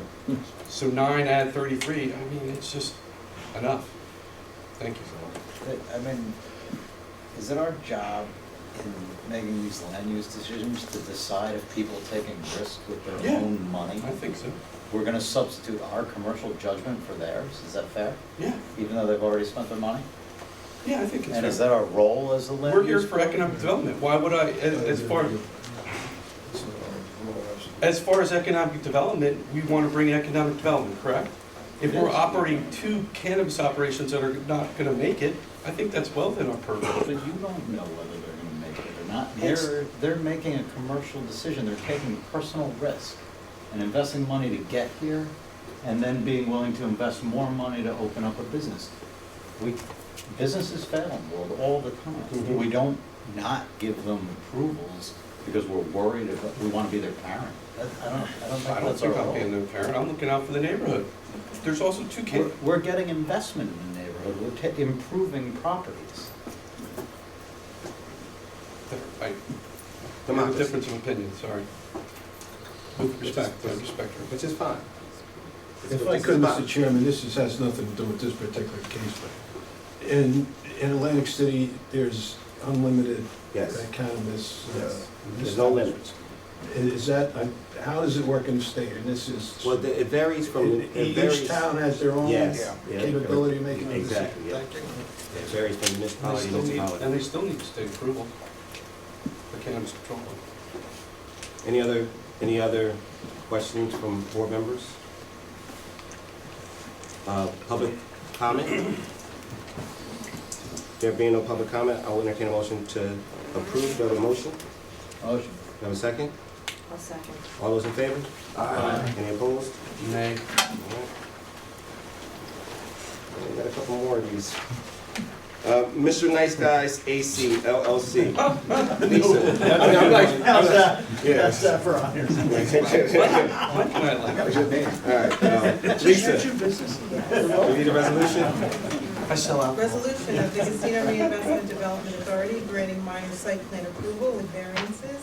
G: so 9 add 33, I mean, it's just enough. Thank you.
H: I mean, is it our job in making these land use decisions to decide if people are taking risks with their
G: Yeah.
H: own money?
G: I think so.
H: We're gonna substitute our commercial judgment for theirs, is that fair?
G: Yeah,
H: Even though they've already spent their money?
G: yeah, I think it's
H: And is
G: fair.
H: that our role as the land
G: We're here
H: use
G: for
H: board?
G: economic development. Why would I, as far as economic development, we want to bring economic development, correct? If we're operating 2 cannabis operations that are not going to make it, I think that's well within our purview.
H: But you don't know whether they're gonna make it or not.
G: It's-
H: They're making a commercial decision, they're taking personal risk and investing money to get here, and then being willing to invest more money to open up a business. Businesses fail in the world all the time.
G: Mhm.
H: We don't not give them approvals because we're worried about, we wanna be their parent. I don't
G: I
H: think
G: don't
H: that's our
G: think I'm
H: role.
G: being their parent. I'm looking out for the neighborhood. There's also 2 kids.
H: We're getting investment in the neighborhood, we're improving properties.
G: I have a
A: Democracy.
G: difference of opinion, sorry. With respect, I respect her.
A: Which is fine.
J: If I could, Mr. Chairman, has nothing to do with this particular case, but in Atlantic City, there's
B: unlimited
A: Yes.
B: cannabis.
A: Yes.
B: this
A: There's no
B: type of-
A: limits.
B: Is that, how does it work in the state? And this is,
A: Well, it varies from, it varies.
B: each town has their own
A: Yes. Yeah.
B: capability of making a decision?
A: Exactly, yeah.
B: Thank you.
A: It varies from
G: And
A: municipality to municipality.
G: they still need state approval for cannabis control.
A: Any other questions from board members? Public comment? There being no public comment, I will entertain a motion to approve. Do I have a motion?
H: Motion.
A: Do I have a second?
D: I'll second.
A: All those in favor?
B: Aye.
A: Any opposed?
G: Nay.
A: All right. We got a couple more of these. Mr. Nice Guys AC LLC. Lisa.
G: How's that?
A: Yes.
G: for honors.
A: All right, Lisa, we need a resolution?
G: I sell out.
C: Resolution of the Casino Reinvestment Development Authority granting minor site plan approval with variances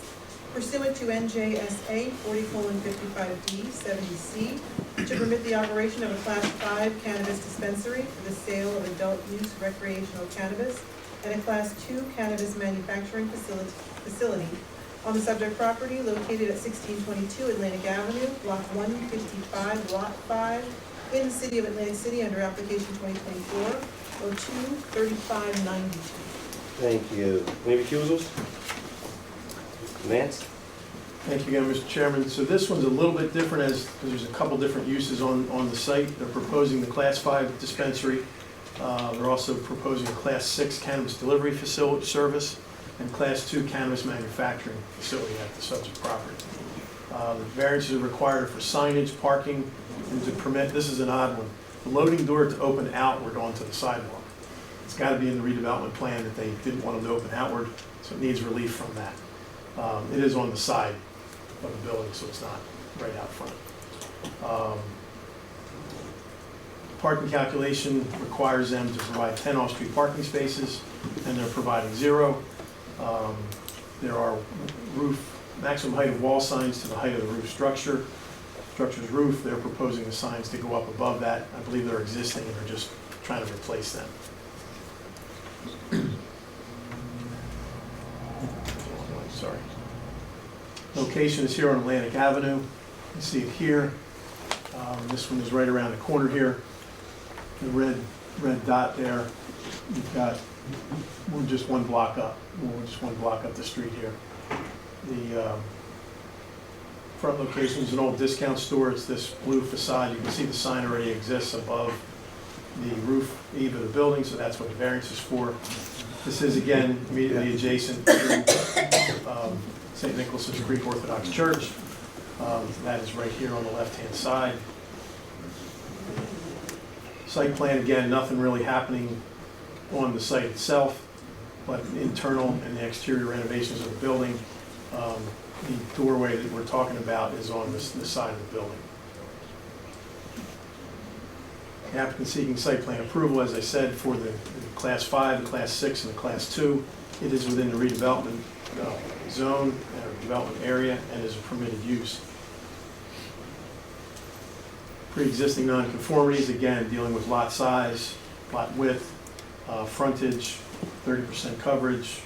C: pursuant to NJSA 40:55D 70C to permit the operation of a Class 5 cannabis dispensary for the sale of adult use recreational cannabis and a Class 2 cannabis manufacturing facility on the subject property located at 1622 Atlantic Avenue, Block 155, Lot 5, in the city of Atlantic City under application 2024-02-3592.
A: Thank you. Any recusals? Lance?
E: Thank you again, Mr. Chairman. So this one's a little bit different because there's a couple different uses on the site. They're proposing the Class 5 dispensary. They're also proposing a Class 6 cannabis delivery facility service and Class 2 cannabis manufacturing facility at the subject property. The variances are required for signage, parking, and to permit, this is an odd one, the loading door to open outward onto the sidewalk. It's got to be in the redevelopment plan that they didn't want them to open outward, so it needs relief from that. It is on the side of the building, so it's not right out front. Parking calculation requires them to provide 10 off-street parking spaces, and they're providing 0. There are maximum height of wall signs to the height of the roof structure's roof. They're proposing the signs to go up above that. I believe they're existing, and they're just trying to replace them. Sorry. Location is here on Atlantic Avenue. You can see it here. This one is right around the corner here. The red dot there. You've got, we're just one block up. We're just one block up the street here. The front location is an old discount store. It's this blue facade. You can see the sign already exists above the roof eave of the building, so that's what the variance is for. This is, again, immediately adjacent to St. Nicholas's Greek Orthodox Church. That is right here on the left-hand side. Site plan, again, nothing really happening on the site itself, but internal and the exterior renovations of the building. The doorway that we're talking about is on this side of the building. The applicant seeking site plan approval, as I said, for the Class 5, the Class 6, and the Class 2. It is within the redevelopment zone or development area and is a permitted use. Pre-existing nonconformities, again, dealing with lot size, lot width, frontage, 30% coverage,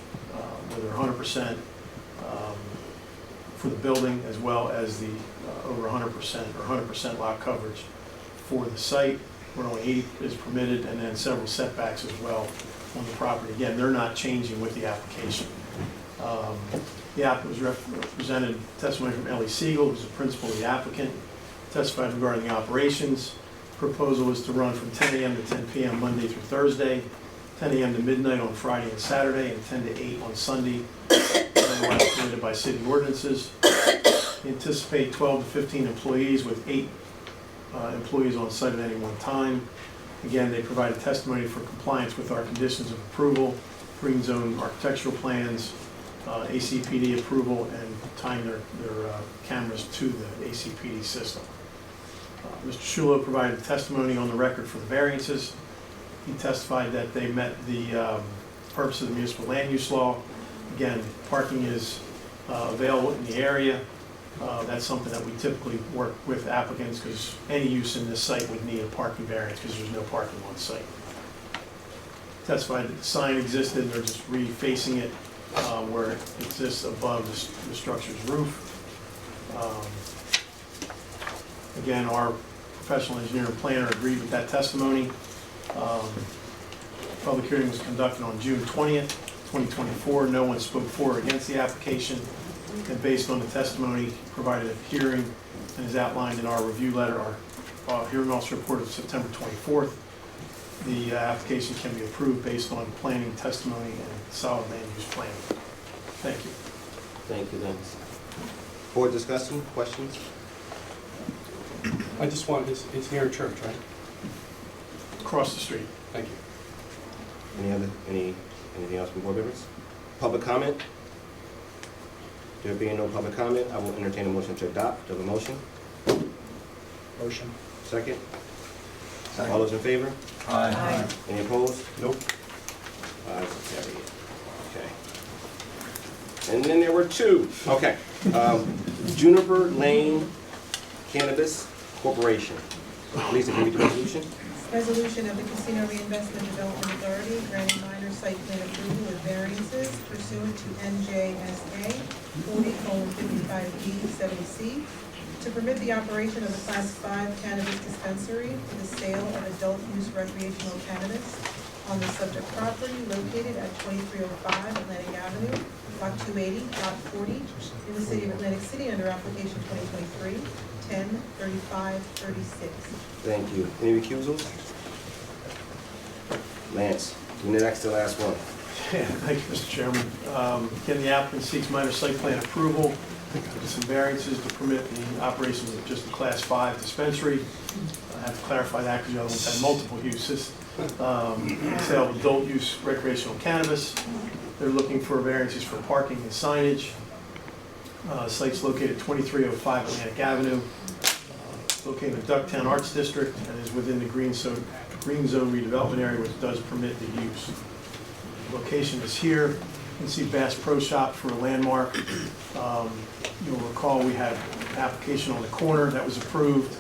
E: whether 100% for the building, as well as the over 100% or 100% lot coverage for the site, where only 80 is permitted, and then several setbacks as well on the property. Again, they're not changing with the application. The applicant was represented testimony from Ellie Siegel, who's the principal of the applicant, testified regarding the operations. Proposal is to run from 10 a.m. to 10 p.m. Monday through Thursday, 10 a.m. to midnight on Friday and Saturday, and 10 to 8 on Sunday, otherwise permitted by city ordinances. We anticipate 12 to 15 employees with 8 employees on site at any one time. Again, they provided testimony for compliance with our conditions of approval, green zone architectural plans, ACPD approval, and tying their cameras to the ACPD system. Mr. Shulo provided testimony on the record for the variances. He testified that they met the purpose of the municipal land use law. Again, parking is available in the area. That's something that we typically work with applicants, because any use in this site would need a parking variance because there's no parking on site. testified that the sign existed, they're just refacing it where it exists above the structure's roof. Again, our professional engineer and planner agreed with that testimony. Public hearing was conducted on June 20th, 2024. No one spoke for or against the application. And based on the testimony provided at the hearing and is outlined in our review letter, our hearing officer report of September 24th, the application can be approved based on planning testimony and solid land use planning. Thank you.
A: Thank you, Dennis. Board discussion, questions?
G: I just want, it's near a church, right?
E: Across the street.
G: Thank you.
A: Anything else from board members? Public comment? There being no public comment, I will entertain a motion to adopt. Do I have a motion?
F: Motion.
A: Second? All those in favor?
D: Aye.
A: Any opposed?
G: Nope.
A: Ayes, carry it. Okay. And then there were two. Okay. Juniper Lane Cannabis Corporation. Lisa, can you read the resolution?
C: Resolution of the Casino Reinvestment Development Authority granting minor site plan approval with variances pursuant to NJSA 40:55B70C to permit the operation of a Class 5 cannabis dispensary for the sale of adult use recreational cannabis on the subject property located at 2305 Atlantic Avenue, Block 280, Lot 40, in the city of Atlantic City under application 2023-10-3536.
A: Thank you. Any recusals? Lance, you're the next to last one.
E: Yeah, thank you, Mr. Chairman. Again, the applicant seeks minor site plan approval with some variances to permit the operations of just a Class 5 dispensary. I have to clarify that because the other ones had multiple uses. Sale of adult use recreational cannabis. They're looking for variances for parking and signage. Site's located 2305 Atlantic Avenue. Located in the Ducktown Arts District and is within the Green Zone redevelopment area, which does permit the use. Location is here. You can see Bass Pro Shop for a landmark. You'll recall we had an application on the corner that was approved.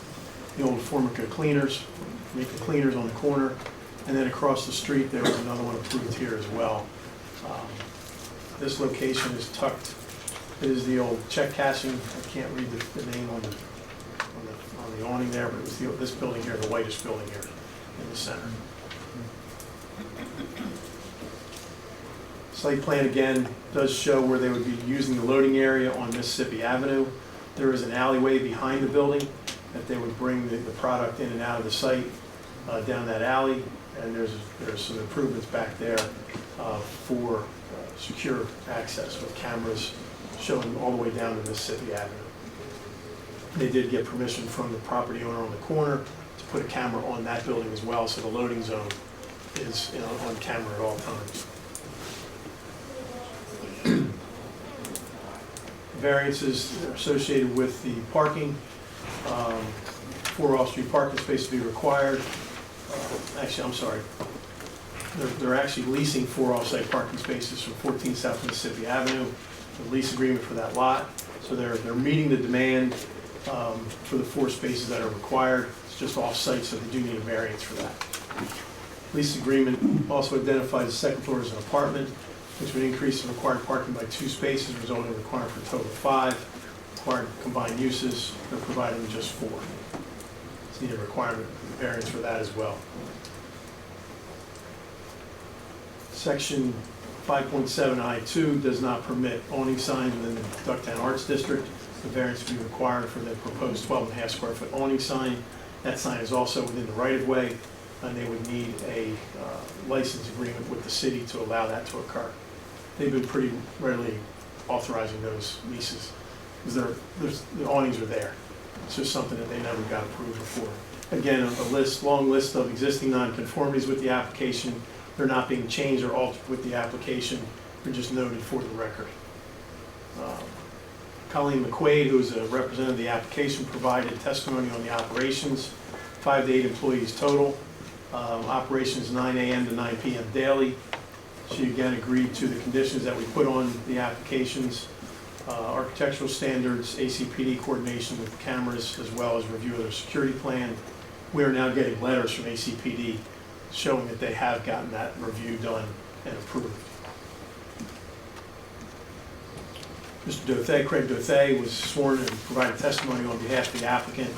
E: The old Formica Cleaners on the corner. And then across the street, there was another one approved here as well. This location is tucked. It is the old check cashing. I can't read the name on the awning there, but it was this building here, the whitish building here in the center. Site plan again does show where they would be using the loading area on Mississippi Avenue. There is an alleyway behind the building that they would bring the product in and out of the site down that alley, and there's some improvements back there for secure access with cameras showing all the way down to Mississippi Avenue. They did get permission from the property owner on the corner to put a camera on that building as well, so the loading zone is on camera at all times. Variances associated with the parking. 4 off-street parking spaces to be required. Actually, I'm sorry. They're actually leasing 4 off-site parking spaces from 14 South Mississippi Avenue. The lease agreement for that lot. So they're meeting the demand for the 4 spaces that are required. It's just off-site, so they do need a variance for that. Lease agreement also identifies the second floor as an apartment, which would increase the required parking by 2 spaces, resulting in a requirement for a total of 5. Required combined uses, they're providing just 4. It's need a requirement variance for that as well. Section 5.7I2 does not permit awning signs within the Ducktown Arts District. The variance would be required for the proposed 12.5 square foot awning sign. That sign is also within the right-of-way, and they would need a license agreement with the city to allow that to occur. They've been pretty readily authorizing those leases, because the awnings are there. It's just something that they never got approved before. Again, a long list of existing nonconformities with the application. They're not being changed or altered with the application. They're just noted for the record. Colleen McQuaid, who is a representative of the application, provided testimony on the operations. 5 to 8 employees total. Operations 9 a.m. to 9 p.m. daily. She again agreed to the conditions that we put on the applications. Architectural standards, ACPD coordination with cameras, as well as review of their security plan. We are now getting letters from ACPD showing that they have gotten that review done and approved. Mr. Dothay, Craig Dothay, was sworn and provided testimony on behalf of the applicant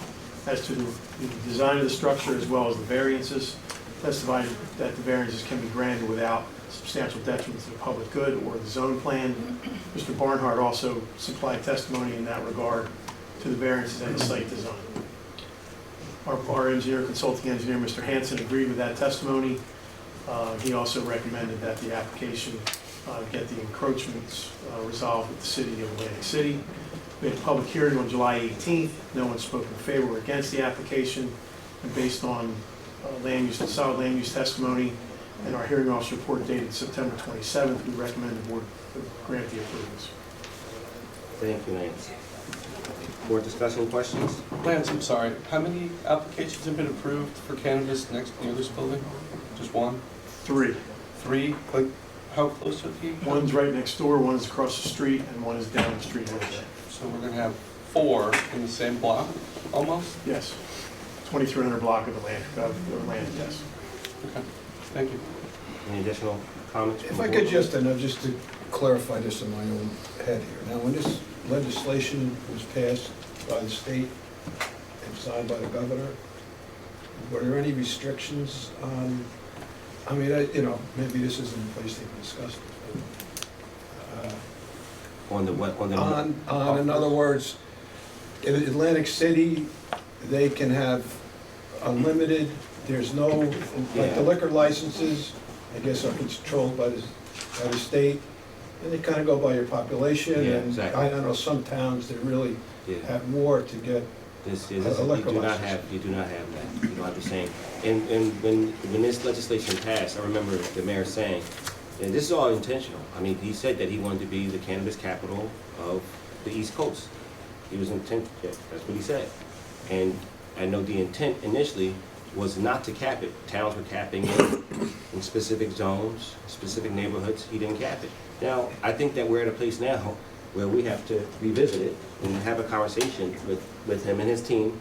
E: as to the design of the structure as well as the variances. Testified that the variances can be granted without substantial detriment to the public good or the zone plan. Mr. Barnhart also supplied testimony in that regard to the variances and the site design. Our engineer, consulting engineer, Mr. Hanson, agreed with that testimony. He also recommended that the application get the encroachments resolved with the city of Atlantic City. We had a public hearing on July 18th. No one spoke in favor or against the application. And based on solid land use testimony and our hearing officer report dated September 27th, we recommend the board grant the approvals.
A: Thank you, Lance. Board discussion, questions?
G: Lance, I'm sorry, how many applications have been approved for cannabis next near this building? Just one?
E: 3.
G: 3? Like, how close are they?
E: One's right next door, one is across the street, and one is down the street a little bit.
G: So we're gonna have 4 in the same block, almost?
E: Yes. 2300 block of the land, yes.
G: Okay, thank you.
A: Any additional comments? from
F: If
A: the
F: I
A: board?
F: could just to clarify this in my own head here. Now, when this legislation was passed by the state and signed by the governor, were there any restrictions on, I mean, maybe this isn't the place to discuss this.
A: On the what, on the?
F: In other words, in Atlantic City, they can have unlimited, there's no, like the liquor licenses, I guess are controlled by the state, and they kind of go by your population.
A: Yeah,
F: And
A: exactly.
F: I know some towns that really
A: Yeah.
F: have more to get
A: This
F: a
A: is,
F: liquor
A: you do not
F: license.
A: have, you do not have that. You don't have the same. And when this legislation passed, I remember the mayor saying, and this is all intentional. I mean, he said that he wanted to be the cannabis capital of the East Coast. He was intent, yeah, that's what he said. And I know the intent initially was not to cap it. Towns were capping it in specific zones, specific neighborhoods. He didn't cap it. Now, I think that we're at a place now where we have to revisit it and have a conversation with him and his team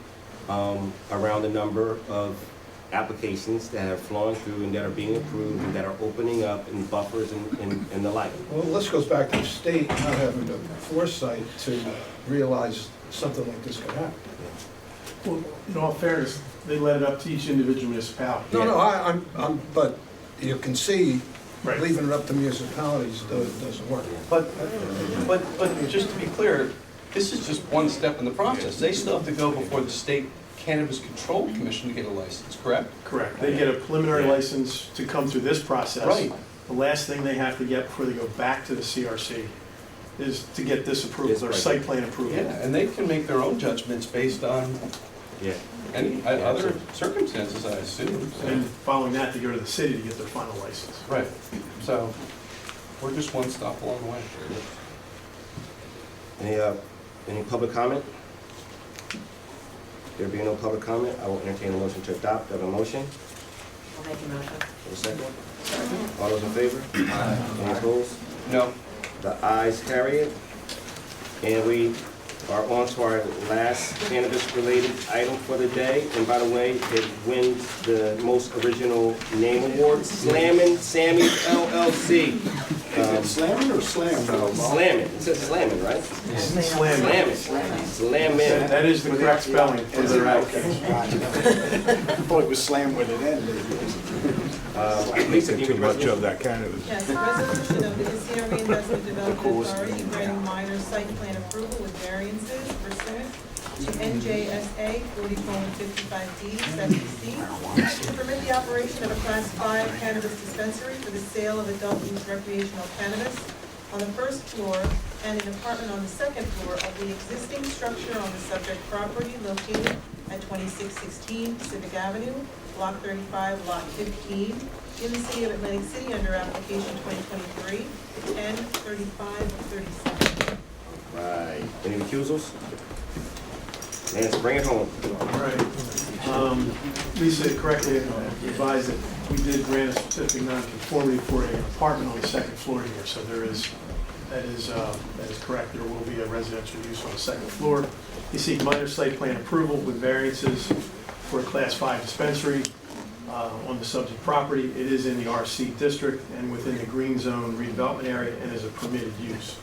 A: around the number of applications that have flown through and that are being approved and that are opening up and buffers and the like.
F: Well, this goes back to the state not having the foresight to realize something like this could happen.
E: Well, in all fairness, they let it up to each individual municipality.
F: No, but you can see,
E: Right.
F: leaving it up to municipalities doesn't work.
G: But just to be clear, this is just one step in the process. They still have to go before the State Cannabis Control Commission to get a license, correct?
E: Correct. They get a preliminary license to come through this process.
G: Right.
E: The last thing they have to get before they go back to the CRC is to get this approval,
A: This
E: their
A: right.
E: site plan approval.
G: Yeah, and they can make their own judgments based on
A: Yeah.
G: any other circumstances, I assume. so.
E: And following that, they go to the city to get their final license.
G: Right, so we're just one stop along the way.
A: Any public comment? There being no public comment, I will entertain a motion to adopt. Do I have a motion?
D: I'll make a motion.
A: A second? All those in favor? Any opposed?
G: No,
A: The ayes carry it. And we are on to our last cannabis-related item for the day. And by the way, it wins the most original name award, Slammin' Sammy LLC.
F: Slammin' or slam?
A: Slammin', it says Slammin', right?
E: Slammin'.
A: Slammin'.
E: That is the correct spelling for their application.
F: I thought it was slam with an N.
A: Lisa, can you read the
J: that cannabis.
C: Yes, resolution of the Casino Reinvestment Development Authority granting minor site plan approval with variances pursuant to NJSA 40:55D, Section C, to permit the operation of a Class 5 cannabis dispensary for the sale of adult use recreational cannabis on the first floor and an apartment on the second floor of the existing structure on the subject property located at 2616 Pacific Avenue, Block 35, Lot 15, in the city of Atlantic City under application 2023-1035-37.
A: Right. Any recusals? Lance, bring it home.
E: All right. Lisa correctly advised that we did grant a certificate of nonconformity for an apartment on the second floor here, so that is correct. There will be a residential use on the second floor. You seek minor site plan approval with variances for a Class 5 dispensary. on the subject property. It is in the RC district and within the green zone redevelopment area and is a permitted use.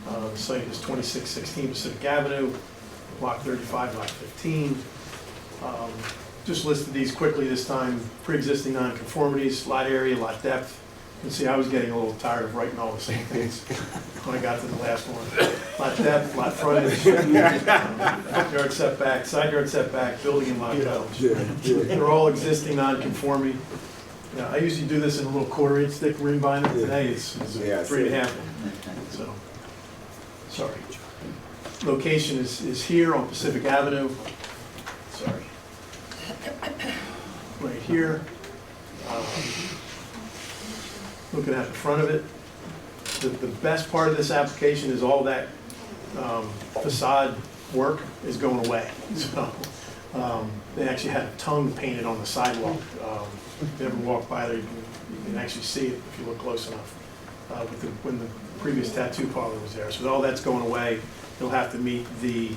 E: The site is 2616 Pacific Avenue, block 35, lot 15. Just listed these quickly this time. Pre-existing nonconformities, lot area, lot depth. You can see I was getting a little tired of writing all the same things when I got to the last one. Lot depth, lot frontage, yard setback, side yard setback, building and lot coverage. They're all existing non-conforming. Yeah, I usually do this in a little 1/4-inch thick ring binder. Today it's
A: Yeah,
E: 3.5. So, sorry. Location is here on Pacific Avenue. Sorry. Right here. Looking at the front of it. The best part of this application is all that facade work is going away. So they actually had a tongue painted on the sidewalk. If you ever walk by there, you can actually see it if you look close enough. When the previous tattoo parlor was there. So all that's going away. They'll have to meet the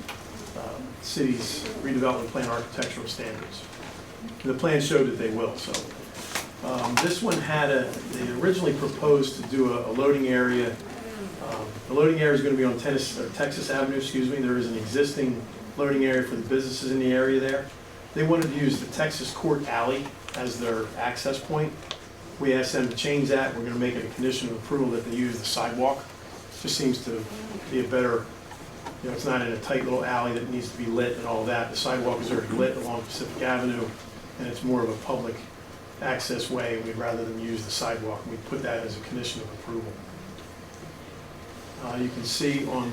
E: city's redevelopment plan architectural standards. The plan showed that they will. So this one they originally proposed to do a loading area. The loading area is going to be on Texas Avenue, excuse me. There is an existing loading area for the businesses in the area there. They wanted to use the Texas Court Alley as their access point. We asked them to change that. We're going to make it a condition of approval that they use the sidewalk. Just seems to be a better, it's not in a tight little alley that needs to be lit and all that. The sidewalk is already lit along Pacific Avenue, and it's more of a public access way. We'd rather than use the sidewalk. We put that as a condition of approval. You can see on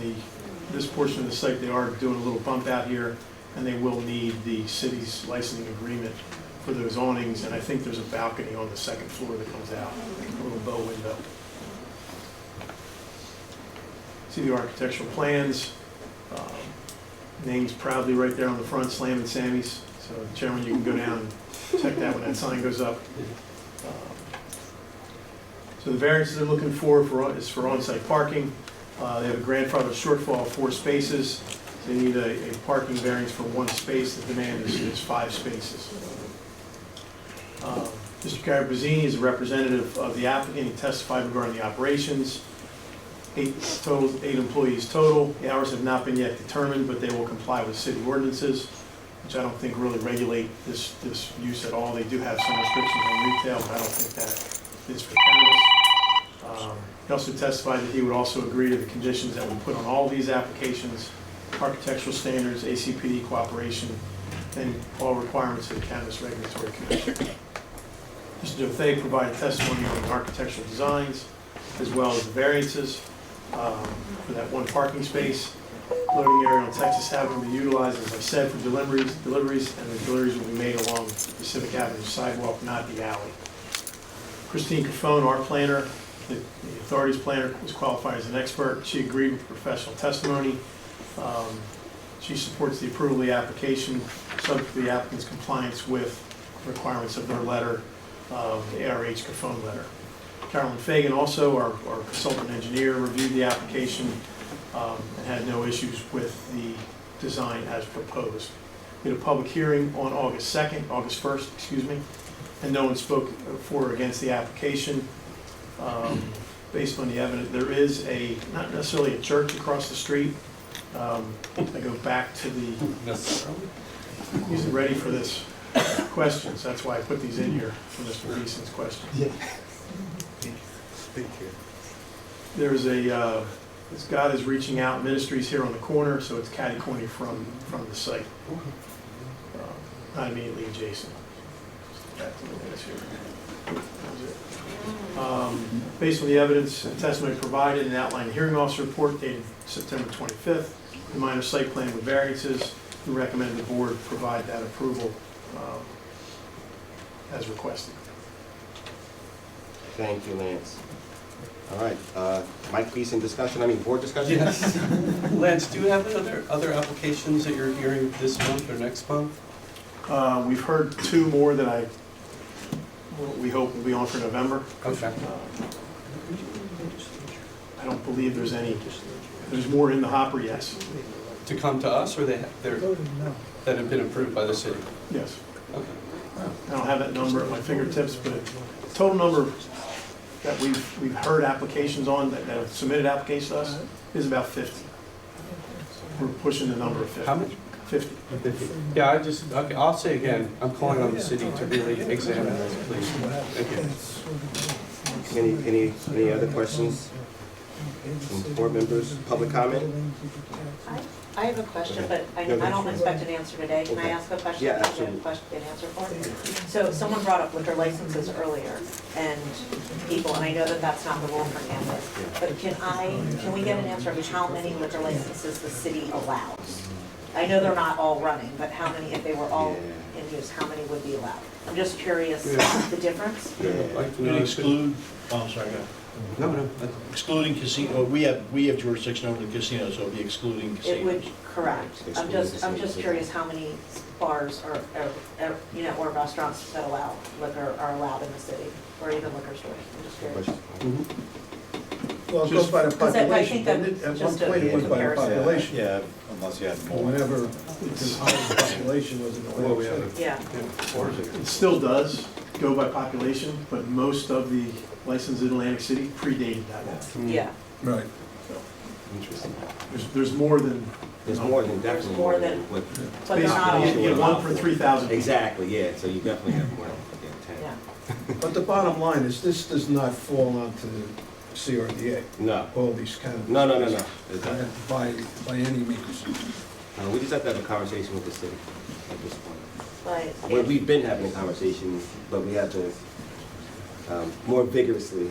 E: this portion of the site, they are doing a little bump out here, and they will need the city's licensing agreement for those awnings, and I think there's a balcony on the second floor that comes out, a little bow window. See the architectural plans. Names proudly right there on the front, Slam and Sammy's. So, Chairman, you can go down and check that when that sign goes up. So the variances they're looking for is for on-site parking. They have a grandfather shortfall of 4 spaces. They need a parking variance for 1 space. The demand is 5 spaces. Mr. Carabazzini is a representative of the applicant. He testified regarding the operations. 8 employees total. The hours have not been yet determined, but they will comply with city ordinances, which I don't think really regulate this use at all. They do have some restrictions on retail, but I don't think that is for cannabis. He also testified that he would also agree to the conditions that we put on all these applications, architectural standards, ACPD cooperation, and all requirements of the Cannabis Regulatory Commission. Mr. Dothay provided testimony on the architectural designs, as well as the variances for that 1 parking space. Loading area on Texas Avenue will be utilized, as I said, for deliveries, and the deliveries will be made along Pacific Avenue sidewalk, not the alley. Christine Cafone, our planner, the authority's planner, was qualified as an expert. She agreed with the professional testimony. She supports the approval of the application, subject to the applicant's compliance with requirements of their letter, the ARH Cafone letter. Carolyn Fagan, also our consultant engineer, reviewed the application and had no issues with the design as proposed. We had a public hearing on August 1st, excuse me, and no one spoke for or against the application. Based on the evidence, there is not necessarily a church across the street. I go back to he's ready for this questions. That's why I put these in here for Mr. Beeson's questions.
G: Yeah. Thank you.
E: There's this God is Reaching Out Ministries here on the corner, so it's catty-corner from the site. Not immediately adjacent. Back to the minutes here. That was it. Based on the evidence and testimony provided and outlined hearing officer report dated September 25th, the minor site plan with variances, we recommend the board provide that approval as requested.
A: Thank you, Lance. All right, Mike Beeson board discussion?
G: Yes. Lance, do you have other applications that you're hearing this month or next month?
E: We've heard 2 more that we hope will be on for November.
G: Okay.
E: I don't believe there's more in the hopper, yes.
G: To come to us, or that have been approved by the city?
E: Yes.
G: Okay.
E: I don't have that number at my fingertips, but total number that we've heard applications on, that have submitted applications to us, is about 50. We're pushing the number of 50.
G: How much?
E: 50.
G: Yeah, okay, I'll say again, I'm calling on the city to really examine this, please. Thank you.
A: Any other questions from board members? Public comment?
D: I have a question, but I
A: Okay.
D: don't expect an answer today. Can I
A: Okay.
D: ask a question?
A: Yeah,
D: that I have
A: absolutely.
D: a question, an answer for? So someone brought up liquor licenses earlier, and people, and I know that that's not the rule for campus, but can we get an answer of how many liquor licenses the city allows? I know they're not all running, but how many, if they were all in use, how many would be allowed? I'm just curious, the difference?
K: We exclude, oh, I'm sorry, go ahead.
G: No.
K: Excluding casino, we have jurisdiction over the casino, so it'll be excluding
D: It would,
K: casinos.
D: correct. I'm just curious how many bars or, or restaurants that allow liquor are allowed in the city, or even liquor stores. I'm just curious.
F: Well, it goes by the
D: Because I
F: population,
D: think that
F: doesn't it? At one
D: just a
F: point, it went by the
D: comparison.
F: population.
B: Yeah, unless you have more.
F: Whenever the highest population was in Atlantic City.
D: Yeah,
E: It still does go by population, but most of the licenses in Atlantic City predated that.
D: yeah.
F: Right.
A: Interesting.
E: There's more than,
A: There's more than, definitely
D: more
A: more
D: than-
A: than what.
D: But they're not all,
E: basically, you get one for 3,000 people.
A: Exactly, yeah, so you definitely have more than 10.
D: yeah.
F: But the bottom line is, this does not fall onto CRDA,
A: No,
F: all these kind of.
A: no.
F: By any means.
A: We just have to have a conversation with the city at this point.
D: But
A: Well, we've been having a conversation, but we have to more vigorously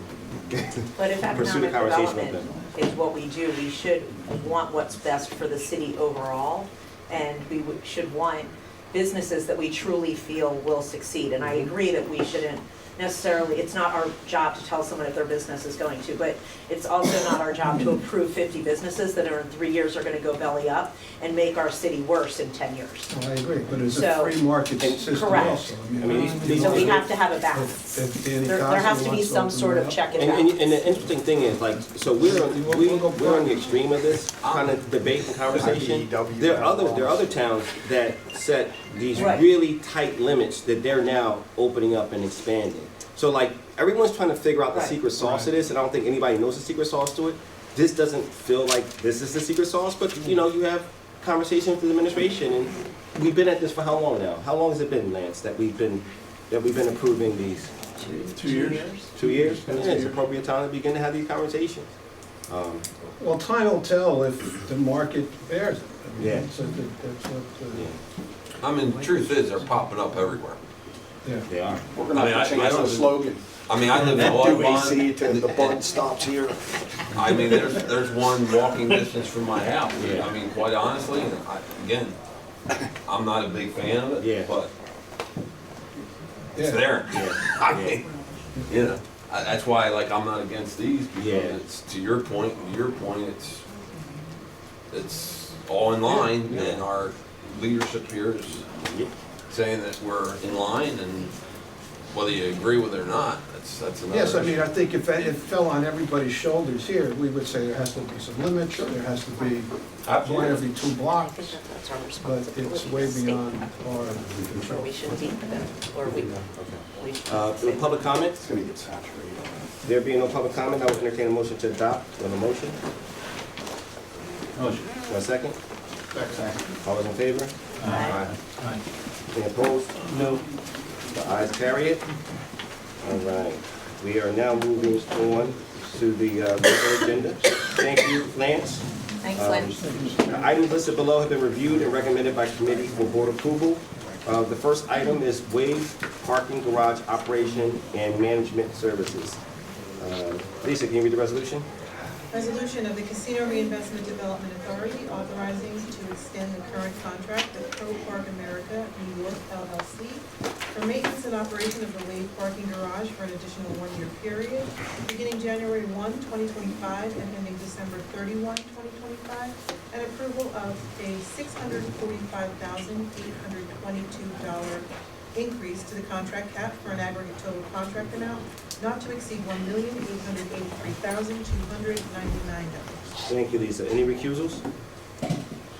D: But if
A: pursue the
D: economic
A: conversation with
D: development
A: them.
D: is what we do, we should want what's best for the city overall, and we should want businesses that we truly feel will succeed. And I agree that we shouldn't necessarily, it's not our job to tell someone if their business is going to, but it's also not our job to approve 50 businesses that are in 3 years are gonna go belly up and make our city worse in 10 years.
F: Well, I agree, but it's a
D: So-
F: free market system
D: Correct.
F: also.
A: I mean, these-
D: So we have to have a balance.
F: If Danny
D: There
F: Cosby
D: has to be
F: wants
D: some
F: open
D: sort
F: it
D: of
F: up,
D: check and
A: And
D: balance.
A: the interesting thing is, like, so we're on the extreme of this kind of debate and conversation. There are other towns that set these
D: Right.
A: really tight limits that they're now opening up and expanding. So like, everyone's trying to figure out the
D: Right.
A: secret sauce to this, and I don't think anybody knows the secret sauce to it. This doesn't feel like this is the secret sauce, but you have conversations with the administration, and we've been at this for how long now? How long has it been, Lance, that we've been approving these?
E: 2 years.
A: 2 years? Yeah, it's appropriate time to begin to have these conversations.
F: Well, time will tell if the market bears it. I mean,
A: Yeah.
F: That's what,
A: Yeah,
L: I mean, the truth is, they're popping up everywhere.
F: yeah.
A: they are.
J: We're gonna have to
L: I
J: change
L: don't-
J: the slogan.
L: I mean, I live in Audubon.
J: to the bud stops here.
L: I mean, there's one walking distance from my house.
A: Yeah.
L: I mean, quite honestly, again, I'm not a big fan of
A: Yeah.
L: it, but it's
F: Yeah.
L: there.
A: Yeah,
L: I
A: yeah.
L: mean, that's why, like, I'm not against these, because
A: Yeah.
L: it's, to your point, it's all in line,
A: Yeah.
L: and our leadership here is
A: Yeah.
L: saying that we're in line, and whether you agree with it or not, that's another
F: Yes, I mean,
L: issue.
F: I think if it fell on everybody's shoulders here, we would say there has to be some limits, there has to be one every 2
D: I
F: blocks,
D: think that that's our
F: but
D: responsibility.
F: it's
D: as
F: way
D: a state.
F: beyond our
D: Or
F: control.
D: we should be, or we should.
A: Public comment?
J: It's gonna get saturated.
A: There being no public comment, I will entertain a motion to adopt. On the motion?
K: Motion.
A: A second? All those in favor?
D: Aye.
A: Any opposed?
G: No.
A: The ayes carry it. All right. We are now moving on to the regular agenda. Thank you, Lance.
D: Thanks, Lynn.
A: The items listed below have been reviewed and recommended by committee for board approval. The first item is waive parking garage operation and management services. Lisa, can you read the resolution?
C: Resolution of the Casino Reinvestment Development Authority authorizing to extend the current contract with Pro Park America New York LLC for maintenance and operation of the Wave Parking Garage for an additional 1-year period, beginning January 1, 2025 and ending December 31, 2025, and approval of a $645,822 increase to the contract cap for an aggregate total contract amount not to exceed $1,883,299.
A: Thank you, Lisa. Any recusals?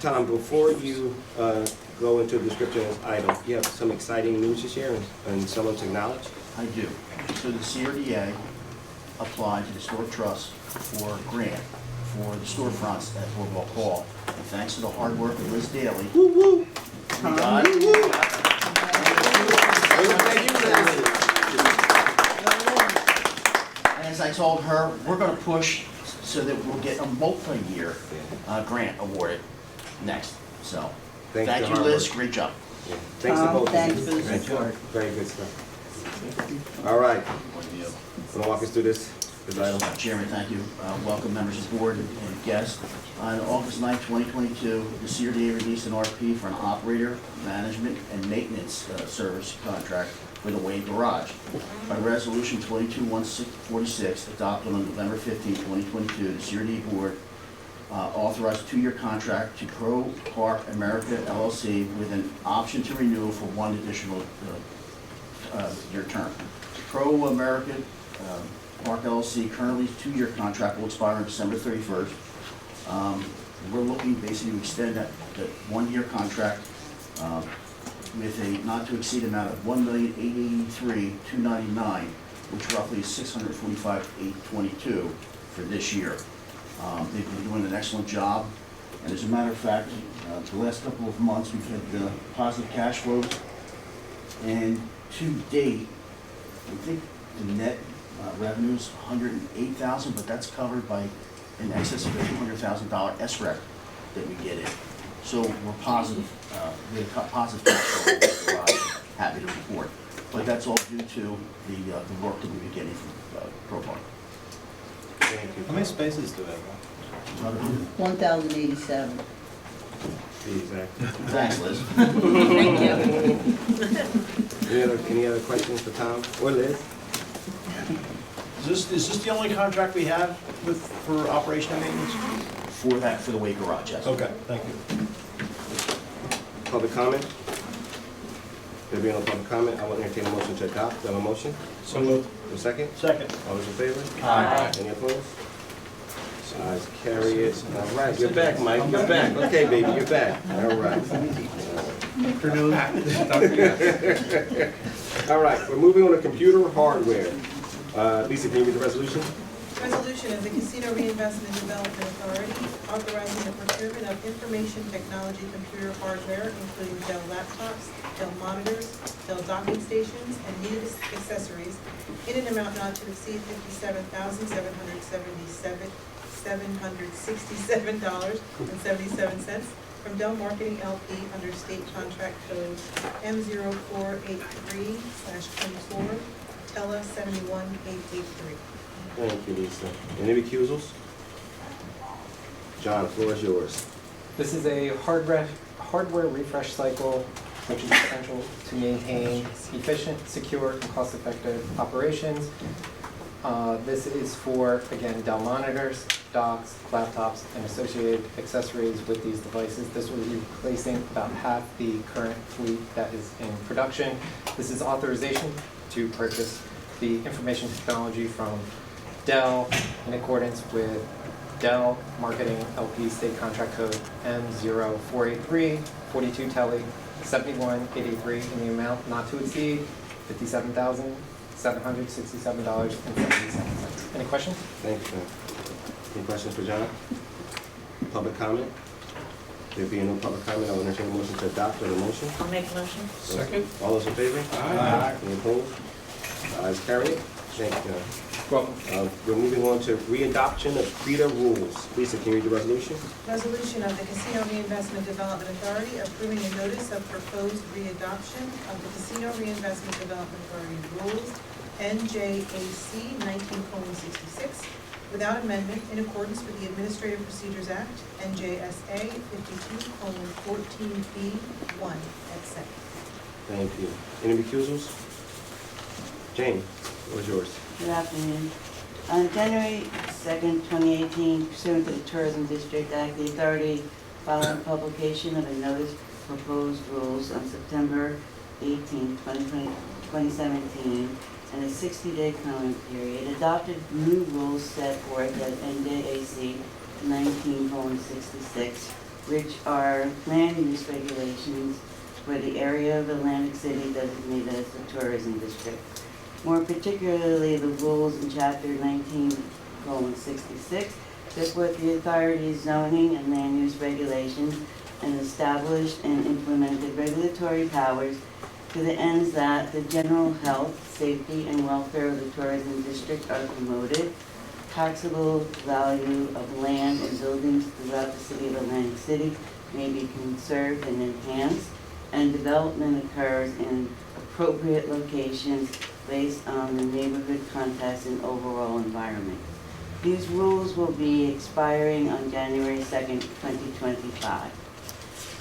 A: Tom, before you go into the description of this item, you have some exciting news to share and someone to acknowledge?
M: I do. So the CRDA applied to the Historic Trust for a grant for the storefronts at Boardwalk Hall. And thanks to the hard work of Liz Daly, we got as I told her, we're going to push so that we'll get a multi-year grant awarded next. So,
A: Thanks
M: thank
A: to
M: you,
A: hard
M: Liz.
A: work.
M: Great job.
A: Yeah. Thanks to both of you.
B: thanks for the
A: Thank you.
B: support.
A: Very good stuff. All right, want to walk us through this item?
M: Chairman, thank you. Welcome members of the board and guests. On August 9, 2022, the CRDA released an RFP for an operator, management, and maintenance service contract for the Wade Garage. By Resolution 22-146, adopted on November 15, 2022, the CRDA board authorized a 2-year contract to Pro Park America LLC with an option to renew for 1 additional year term. Pro America Park LLC currently 2-year contract will expire on December 31st. We're looking basically to extend that 1-year contract with a not to exceed amount of $1,883,299, which roughly is $645,822 for this year. They've been doing an excellent job, and as a matter of fact, the last couple of months we've had positive cash flows, and to date, I think the net revenue is $108,000, but that's covered by in excess of a $200,000 SREC that we get in. So we're positive, we have positive cash flow, happy to report. But that's all due to the work that we've been getting from Pro Park.
A: Thank you.
G: How many spaces do they have?
B: 1,087.
A: Exactly.
M: Thanks, Liz.
B: Thank you.
A: Any other questions for Tom or Liz?
K: Is this the only contract we have for operation and maintenance?
M: For the Wade Garage, yes.
K: Okay, thank you.
A: Public comment? There being no public comment, I will entertain a motion to adopt. Do I have a motion?
K: So moved.
A: A second?
K: Second.
A: All those in favor?
K: Aye.
A: Any opposed? Ayes, carry it. All right, you're back, Mike. You're back. Okay, baby, you're back. All right. All right, we're moving on to computer hardware. Lisa, can you read the resolution?
C: Resolution of the Casino Reinvestment Development Authority authorizing the procurement of information technology computer hardware, including Dell laptops, Dell monitors, Dell docking stations, and needed accessories in an amount not to exceed $57,767.77 from Dell Marketing LP under State Contract Code M0483/24, Tele 71883.
A: Thank you, Lisa. Any recusals? John, the floor is yours.
N: This is a hardware refresh cycle which is essential to maintain efficient, secure, and cost-effective operations. This is for, again, Dell monitors, docks, laptops, and associated accessories with these devices. This will be replacing about half the current fleet that is in production. This is authorization to purchase the information technology from Dell in accordance with Dell Marketing LP State Contract Code M0483/42 Tele 7183 in the amount not to exceed $57,767.77. Any questions?
A: Thank you. Any questions for John? Public comment? There being no public comment, I will entertain a motion to adopt the motion.
D: I'll make a motion.
J: Second.
A: All those in favor?
J: Aye.
A: Any opposed? Ayes, carry it. Thank you.
N: Welcome.
A: We're moving on to readoption of CRETA rules. Lisa, can you read the resolution?
C: Resolution of the Casino Reinvestment Development Authority approving a notice of proposed readoption of the Casino Reinvestment Development Authority rules, NJAC 19:66, without amendment in accordance with the Administrative Procedures Act, NJSA 52:14B1 at second.
A: Thank you. Any recusals? Jane, what was yours?
B: Good afternoon. On January 2nd, 2018, pursuant to the Tourism District Act, the authority following publication of a notice of proposed rules on September 18, 2017, and a 60-day comment period, adopted new rules set forth at NJAC 19:66
O: which are land use regulations for the area of Atlantic City designated as a tourism district. More particularly, the rules in Chapter 19:66 set forth the authority's zoning and land use regulations and established and implemented regulatory powers to the ends that the general health, safety, and welfare of the tourism district are promoted, taxable value of land and buildings throughout the city of Atlantic City may be conserved and enhanced, and development occurs in appropriate locations based on the neighborhood context and overall environment. These rules will be expiring on January 2nd, 2025,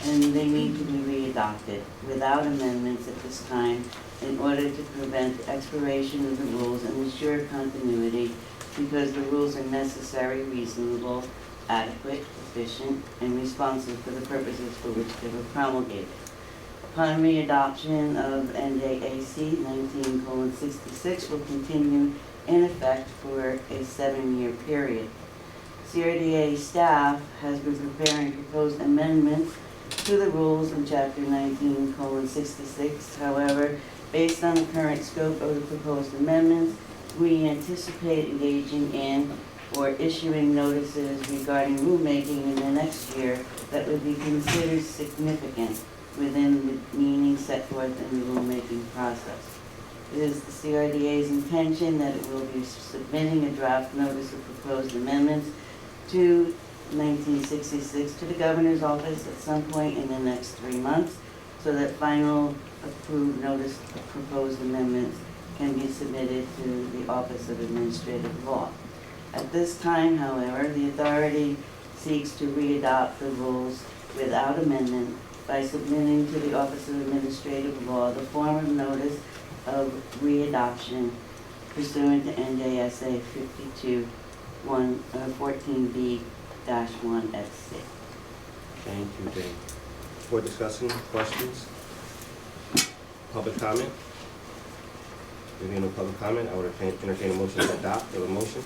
O: and they need to be readopted without amendments at this time in order to prevent the expiration of the rules and ensure continuity, because the rules are necessary, reasonable, adequate, efficient, and responsive for the purposes for which they were promulgated. Upon readoption of NJAC 19:66 will continue in effect for a 7-year period. CRDA staff has been preparing proposed amendments to the rules in Chapter 19:66. However, based on the current scope of the proposed amendments, we anticipate engaging in or issuing notices regarding rulemaking in the next year that would be considered significant within the meaning set forth in the rulemaking process. It is the CRDA's intention that it will be submitting a draft notice of proposed amendments to 1966 to the governor's office at some point in the next 3 months, so that final approved notice of proposed amendments can be submitted to the Office of Administrative Law. At this time, however, the authority seeks to readopt the rules without amendment by submitting to the Office of Administrative Law the form of notice of readoption pursuant to NJSA 14B-1SC.
A: Thank you, Jane. For discussion, questions? Public comment? If there no public comment, I would entertain a motion to adopt. Do I have a motion?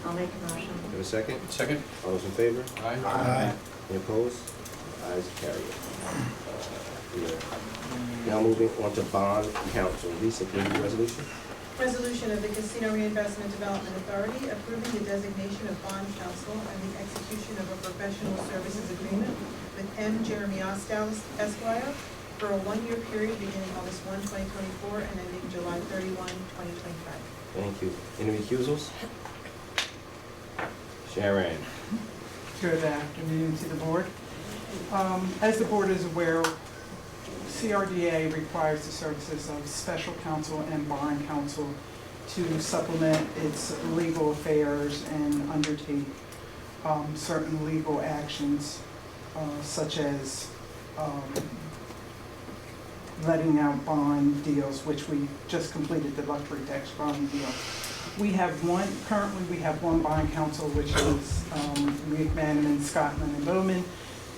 D: I'll make a motion.
A: Do I have a second?
K: Second.
A: All those in favor?
F: Aye.
A: Any opposed? Ayes, carry it. Now moving on to bond council. Lisa, can you read the resolution?
C: Resolution of the Casino Reinvestment Development Authority approving the designation of bond counsel and the execution of a professional services agreement with M. Jeremy Ostow Esquire for a 1-year period beginning August 1, 2024 and ending July 31, 2025.
A: Thank you. Any recusals? Sharon.
I: Good afternoon to the board. As the board is aware, CRDA requires the services of special counsel and bond counsel to supplement its legal affairs and undertake certain legal actions, such as letting out bond deals, which we just completed the luxury tax bond deal. Currently we have one bond counsel, which is McManaman, Scotland, and Bowman.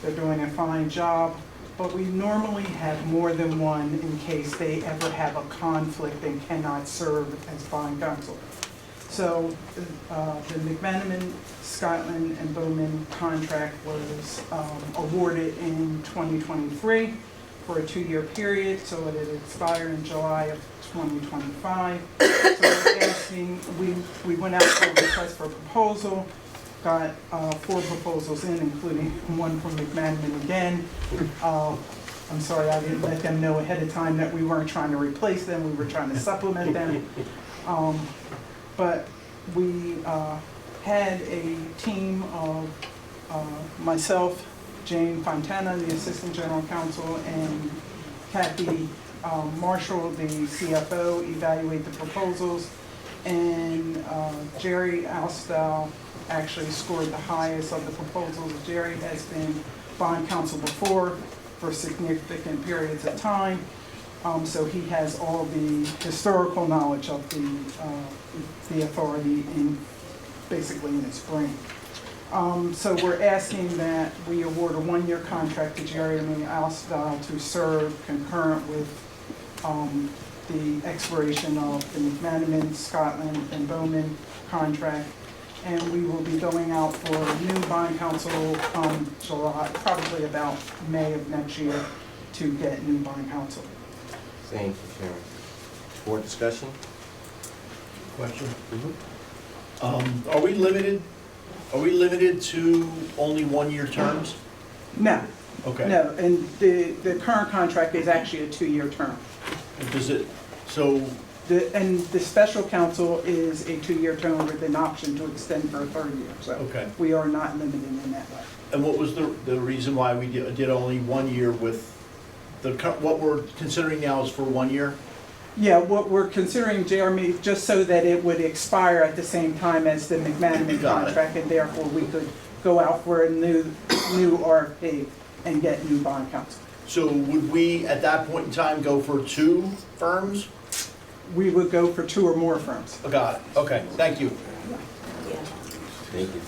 I: They're doing a fine job, but we normally have more than one in case they ever have a conflict and cannot serve as bond counsel. So the McManaman, Scotland, and Bowman contract was awarded in 2023 for a 2-year period, so it expired in July of 2025. So we're asking, we went out for a request for a proposal, got 4 proposals in, including one from McManaman again. I'm sorry, I didn't let them know ahead of time that we weren't trying to replace them, we were trying to supplement them. But we had a team of myself, Jane Fontana, the Assistant General Counsel, and Kathy Marshall, the CFO, evaluate the proposals. And Jerry Alstow actually scored the highest of the proposals. Jerry has been bond counsel before for significant periods of time. So he has all the historical knowledge of the authority basically in its brain. So we're asking that we award a 1-year contract to Jeremy Alstow to serve concurrent with the expiration of the McManaman, Scotland, and Bowman contract. and we will be going out for new bond counsel July, probably about May of next year, to get new bond counsel.
A: Thank you, Sharon. Board discussion?
K: Question.
A: Mm-hmm.
K: Are we limited to only one-year terms?
I: No,
K: Okay.
I: no, and the current contract is actually a 2-year term.
K: Does it, so,
I: And the special counsel is a 2-year term with an option to extend for a 3rd year, so
K: okay.
I: we are not limited in that way.
K: And what was the reason why we did only 1 year with what we're considering now is for 1 year?
I: Yeah, what we're considering, Jeremy, just so that it would expire at the same time as the McManaman
K: Got it.
I: contract, and therefore we could go out for a new RFP and get new bond counsel.
K: So would we, at that point in time, go for 2 firms?
I: We would go for 2 or more firms.
K: Got it, okay, thank you.
A: Thank you.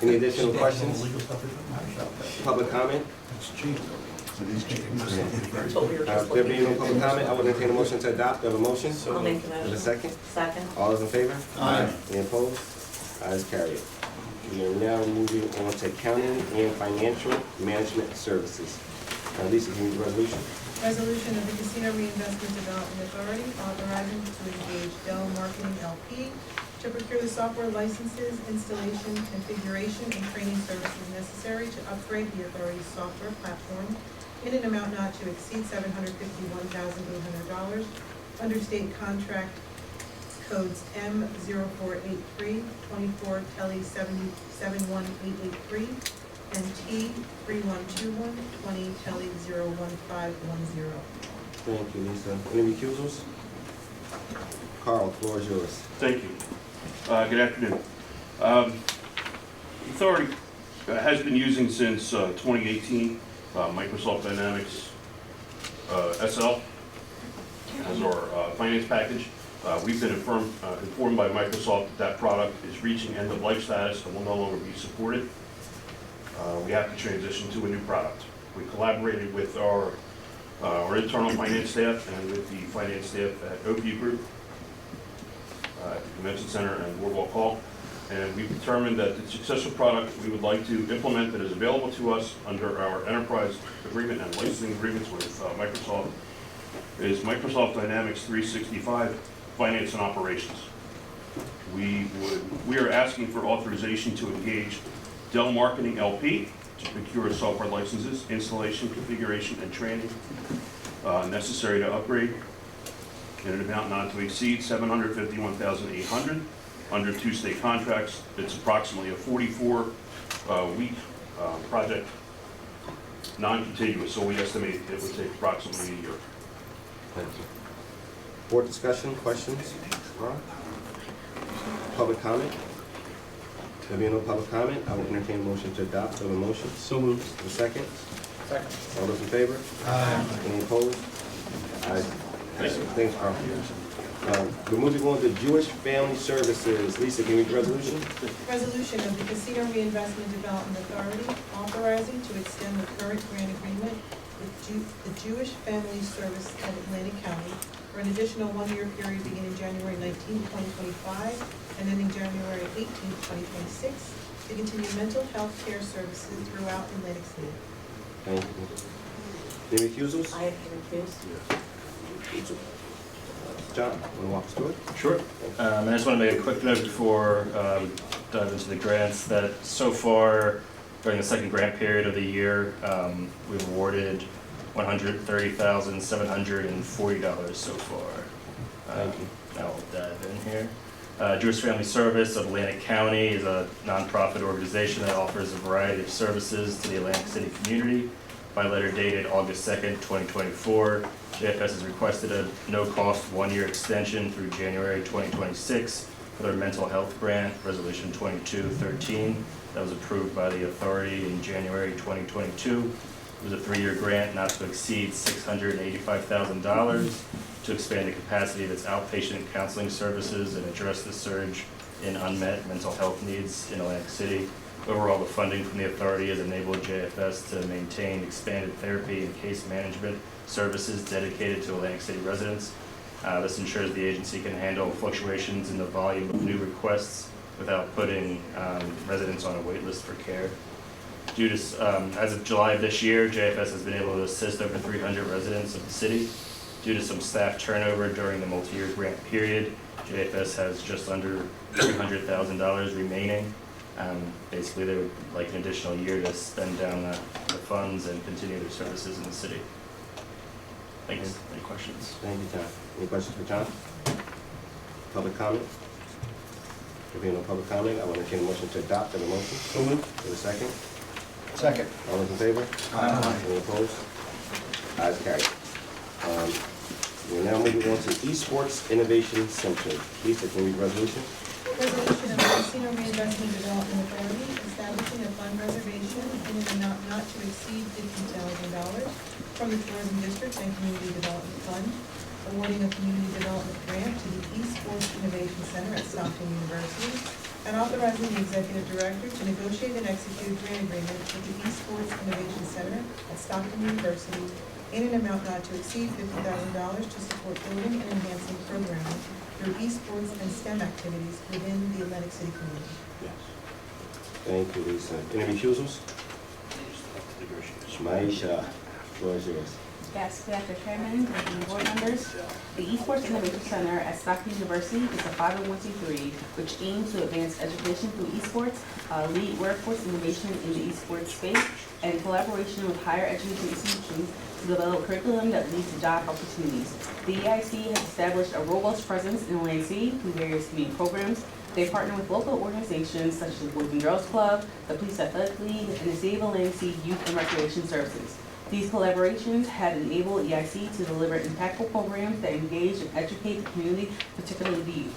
A: Any additional questions? Public comment? There being no public comment, I would entertain a motion to adopt. Do I have a motion?
D: I'll make a
A: Have a
D: motion.
A: second?
D: Second.
A: All those in favor?
K: Aye.
A: Any opposed? Ayes carried. We are now moving on to accounting and financial management services. Lisa, can you read the resolution?
C: Resolution of the Casino Reinvestment Development Authority authorizing to engage Dell Marketing LP to procure the software licenses, installation, configuration, and training services necessary to upgrade the authority's software platform in an amount not to exceed $751,800 under state contract codes M0483, 24 Telly 71883, and T3121, 20 Telly 01510.
A: Thank you, Lisa. Any recusals? Carl, floor is yours.
P: Thank you. Good afternoon. The authority has been using since 2018 Microsoft Dynamics SL as our finance package. We've been informed by Microsoft that product is reaching end of life status and will no longer be supported. We have to transition to a new product. We collaborated with our internal finance staff and with the finance staff at Oakview Group at the Convention Center and Boardwalk Hall, and we've determined that the successful product we would like to implement that is available to us under our enterprise agreement and licensing agreements with Microsoft is Microsoft Dynamics 365 Finance and Operations. We are asking for authorization to engage Dell Marketing LP to procure software licenses, installation, configuration, and training necessary to upgrade in an amount not to exceed $751,800 under 2 state contracts. It's approximately a 44-week project, non-contiguous, so we estimate it would take approximately a year.
A: Thank you. Board discussion, questions? Ron? Public comment? There being no public comment, I will entertain a motion to adopt. Do I have a motion?
G: So moved.
A: Have a second?
N: Second.
A: All those in favor? Any opposed? Ayes. Thanks, Carl. We're moving on to Jewish Family Services. Lisa, can you read the resolution?
C: Resolution of the Casino Reinvestment Development Authority authorizing to extend the current grant agreement with the Jewish Family Service of Atlantic County for an additional 1-year period beginning January 19, 2025 and ending January 18, 2026 to continue mental health care services throughout Atlantic City.
A: Thank you. Any recusals?
D: I have to recuse.
A: John, want to walk us through it?
Q: Sure. And I just want to make a quick note before dive into the grants that so far during the second grant period of the year, we've awarded $130,740 so far.
A: Thank you.
Q: Now I'll dive in here. Jewish Family Service of Atlantic County is a nonprofit organization that offers a variety of services to the Atlantic City community. By letter dated August 2nd, 2024, JFS has requested a no-cost 1-year extension through January 2026 for their mental health grant, Resolution 2213, that was approved by the authority in January 2022. It was a 3-year grant not to exceed $685,000 to expand the capacity of its outpatient counseling services and address the surge in unmet mental health needs in Atlantic City. Overall, the funding from the authority has enabled JFS to maintain expanded therapy and case management services dedicated to Atlantic City residents. This ensures the agency can handle fluctuations in the volume of new requests without putting residents on a wait list for care. As of July of this year, JFS has been able to assist over 300 residents of the city. Due to some staff turnover during the multi-year grant period, JFS has just under $300,000 remaining. Basically, they would like an additional year to spend down the funds and continue their services in the city. Thanks. Any questions?
A: Thank you, John. Any questions for John? Public comment? There being no public comment, I will entertain a motion to adopt the motion.
G: So moved.
A: For a second.
F: Second.
A: All those in favor?
F: Aye.
A: Any opposed? Ayes carried. We're now moving on to Esports Innovation Center. Lisa, can you read the resolution?
C: Resolution of the Casino Reinvestment Development Authority establishing a fund reservation in an amount not to exceed $50,000 from the Tourism District and Community Development Fund, awarding a community development grant to the Esports Innovation Center at Stockton University, and authorizing the Executive Director to negotiate and execute a grant agreement with the Esports Innovation Center at Stockton University in an amount not to exceed $50,000 to support building and enhancing programming through esports and STEM activities within the Atlantic City community.
A: Yes. Thank you, Lisa. Any refusals? Maisha, floor is yours.
R: Yes, good afternoon, Chairman, and board members. The Esports Innovation Center at Stockton University is a 501c3 which aims to advance education through esports, lead workforce innovation in the esports space, and in collaboration with higher education institutions to develop curriculum that leads to job opportunities. The EIC has established a robust presence in Atlantic City through various community programs. They partner with local organizations such as the Boys and Girls Club, the Police Athletic League, and the City of Atlantic City Youth and Recreation Services. These collaborations have enabled EIC to deliver impactful programs that engage and educate the community, particularly the youth.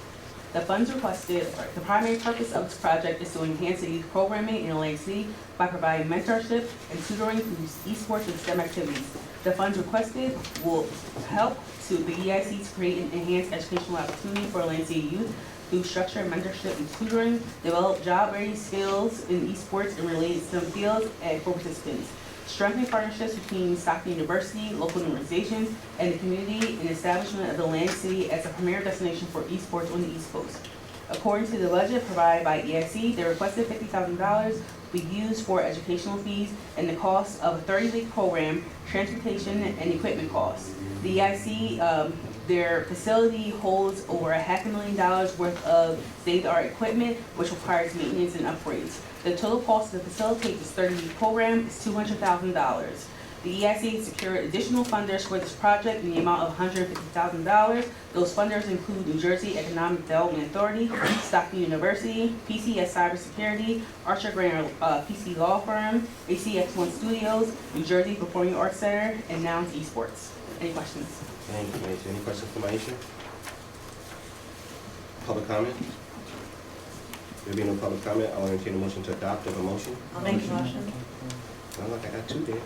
R: The funds requested, the primary purpose of this project is to enhance the youth programming in Atlantic City by providing mentorship and tutoring through esports and STEM activities. The funds requested will help to the EIC to create and enhance educational opportunity for Atlantic City youth through structured mentorship and tutoring, develop job-ready skills in esports and related STEM fields for participants. Strengthening partnerships between Stockton University, local organizations, and the community in establishment of Atlantic City as a premier destination for esports on the East Coast. According to the budget provided by EIC, the requested $50,000 will be used for educational fees and the cost of a 30-week program, transportation, and equipment costs. The EIC, their facility holds over $500,000 worth of state-of-the-art equipment, which requires maintenance and upgrades. The total cost to facilitate this 30-week program is $200,000. The EIC secured additional funders for this project in the amount of $150,000. Those funders include New Jersey Economic Development Authority, Stockton University, PCS Cybersecurity, Archer Grant PC Law Firm, ACX1 Studios, New Jersey Performing Arts Center, and Nouns Esports. Any questions?
A: Thank you, Maisha. Any questions for Maisha? Public comment? There being no public comment, I'll entertain a motion to adopt. Have a motion?
D: I'll make a motion.
A: Sounds like I got two there.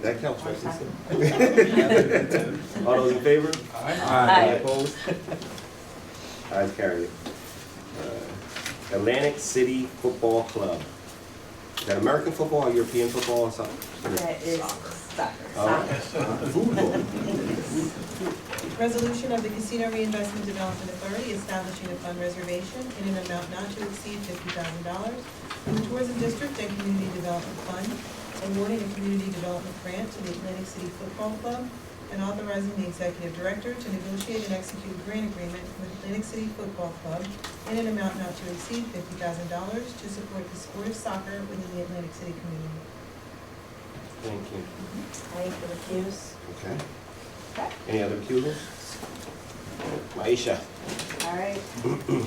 A: That counts, right, Lisa? All those in favor?
D: Aye.
A: Any opposed? Ayes carried. Atlantic City Football Club. Is that American football or European football or something?
R: That is soccer.
A: Football.
C: Resolution of the Casino Reinvestment Development Authority establishing a fund reservation in an amount not to exceed $50,000 from the Tourism District and Community Development Fund, awarding a community development grant to the Atlantic City Football Club, and authorizing the Executive Director to negotiate and execute a grant agreement with Atlantic City Football Club in an amount not to exceed $50,000 to support the sport of soccer within the Atlantic City community.
A: Thank you.
D: I refuse.
A: Okay.
R: Okay.
A: Any other recusals? Maisha.
R: All right.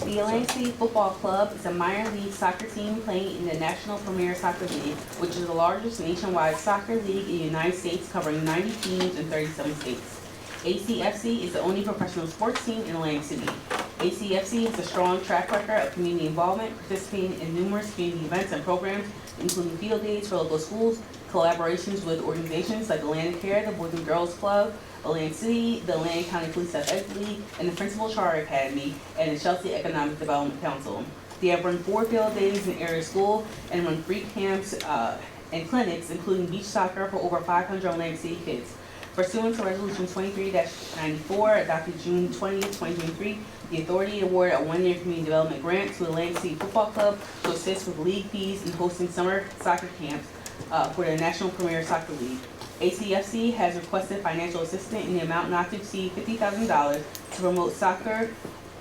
R: The Atlantic City Football Club is a minor league soccer team playing in the National Premier Soccer League, which is the largest nationwide soccer league in the United States, covering 90 teams in 37 states. ACFC is the only professional sports team in Atlantic City. ACFC has a strong track record of community involvement, participating in numerous community events and programs, including field days for local schools, collaborations with organizations like Atlantic Care, the Boys and Girls Club, Atlantic City, the Atlantic County Police Athletic League, and the Principal Charter Academy, and the Chelsea Economic Development Council. They have run 4 field days in area school and run free camps and clinics, including beach soccer for over 500 Atlantic City kids. Pursuant to Resolution 23-94, adopted June 20th, 2023, the authority awarded a one-year community development grant to Atlantic City Football Club to assist with league fees and hosting summer soccer camps for the National Premier Soccer League. ACFC has requested financial assistance in the amount not to exceed $50,000 to promote soccer,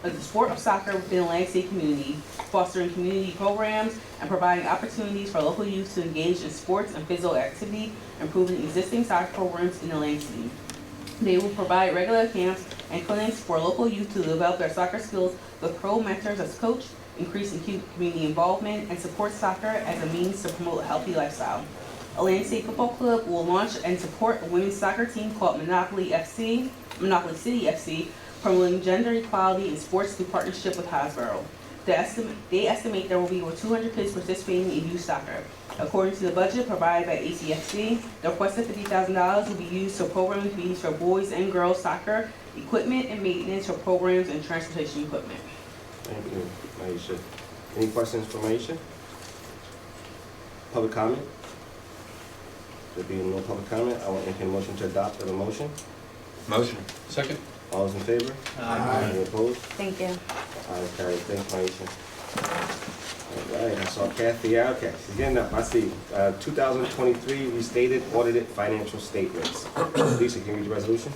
R: the sport of soccer within the Atlantic City community, fostering community programs and providing opportunities for local youth to engage in sports and physical activity, improving existing soccer programs in Atlantic City. They will provide regular camps and clinics for local youth to develop their soccer skills with pro mentors as coach, increasing community involvement, and support soccer as a means to promote a healthy lifestyle. Atlantic City Football Club will launch and support a women's soccer team called Monopoly City FC, promoting gender equality in sports through partnership with Hasbro. They estimate there will be over 200 kids participating in youth soccer. According to the budget provided by ACFC, the requested $50,000 will be used for programming fees for boys and girls soccer, equipment and maintenance for programs and transportation equipment.
A: Thank you, Aisha. Any questions for Aisha? Public comment? There being no public comment, I will entertain a motion to adopt the motion.
L: Motion.
J: Second?
A: All those in favor?
J: Aye.
A: Any opposed?
R: Thank you.
A: Ayes, carried. Thanks, Aisha. All right, I saw Kathy out. Okay, she's getting up. I see. 2023 restated audited financial statements. Lisa, can you read the resolution?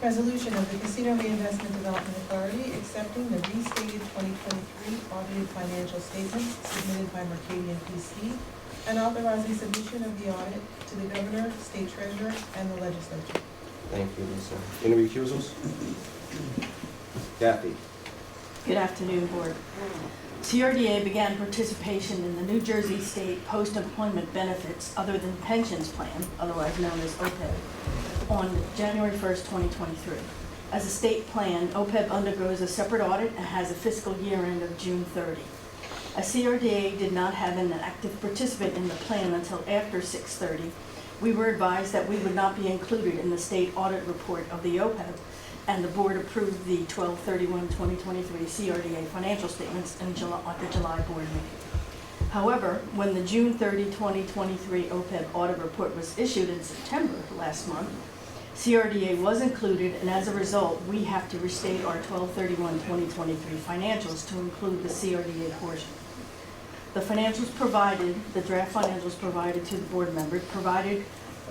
C: Resolution of the Casino Reinvestment Development Authority accepting the restated 2023 audited financial statements submitted by Mercadian PC and authorizing submission of the audit to the Governor, State Treasurer, and the Legislature.
A: Thank you, Lisa. Any recusals? Kathy?
S: Good afternoon, Board. CRDA began participation in the New Jersey State Post-Employment Benefits Other Than Pensions Plan, otherwise known as OPEB, on January 1st, 2023. As a state plan, OPEB undergoes a separate audit and has a fiscal year end of June 30. As CRDA did not have an active participant in the plan until after 6/30, we were advised that we would not be included in the state audit report of the OPEB, and the board approved the 12/31/2023 CRDA financial statements at the July board meeting. However, when the June 30, 2023 OPEB audit report was issued in September last month, CRDA was included, and as a result, we have to restate our 12/31/2023 financials to include the CRDA portion. The financials provided, the draft financials provided to the board members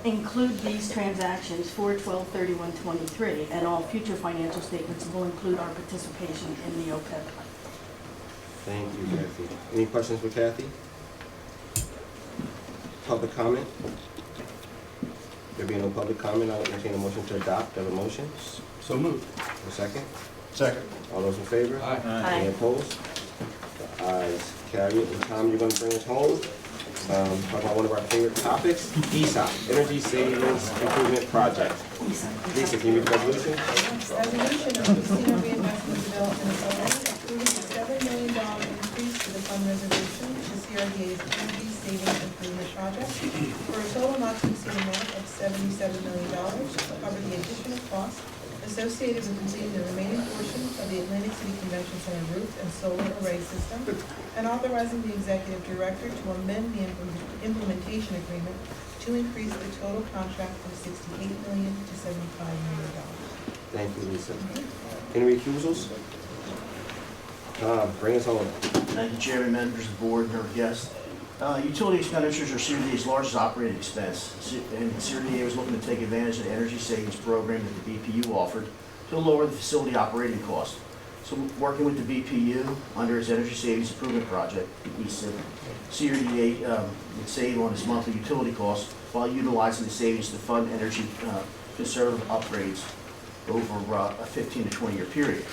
S: include these transactions for 12/31/23, and all future financial statements will include our participation in the OPEB.
A: Thank you, Kathy. Any questions for Kathy? Public comment? There being no public comment, I will entertain a motion to adopt. Do I have a motion?
G: So moved.
A: A second?
K: Second.
A: All those in favor?
J: Aye.
A: Any opposed? The ayes carry it. And Tom, you're going to bring us home. Talk about one of our favorite topics, ESOP, Energy Savings Improvement Project. Lisa, can you read the resolution?
C: Resolution of the Casino Reinvestment Development Authority approving the $7 million increase to the fund reservation to CRDA's Energy Savings Improvement Project for a total not to exceed amount of $77 million to cover the additional costs associated with completing the remaining portion of the Atlantic City Convention Center roof and solar array system, and authorizing the executive director to amend the implementation agreement to increase the total contract from $68 million to $75 million.
A: Thank you, Lisa. Any recusals? Tom, bring us home.
M: Thank you, Chairman, members of the board, and our guests. Utility expenditures are CRDA's largest operating expense, and CRDA was looking to take advantage of the energy savings program that the BPU offered to lower the facility operating cost. So working with the BPU under its Energy Savings Improvement Project, ESIP, CRDA would save on its monthly utility costs while utilizing the savings to fund energy conservative upgrades over a 15 to 20 year period.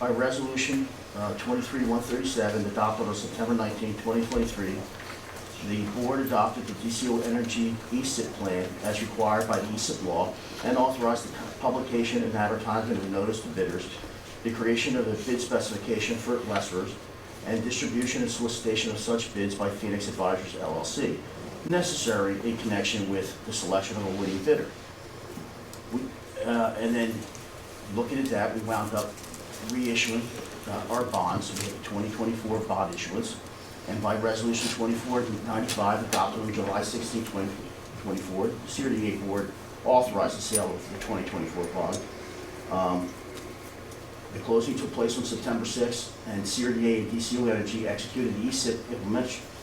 M: By resolution 23-137 adopted on September 19, 2023, the board adopted the DCO Energy ESIP plan as required by the ESIP law and authorized the publication and advertisement of notice to bidders, the creation of a bid specification for lessors, and distribution and solicitation of such bids by Phoenix Advisors LLC, necessary in connection with the selection of a winning bidder. And then looking at that, we wound up reissuing our bonds. So we have a 2024 bond issuance, and by resolution 2495 adopted on July 16, 2024, the CRDA board authorize the sale of the 2024 bond. The closing took place on September 6th, and CRDA and DCO Energy executed the ESIP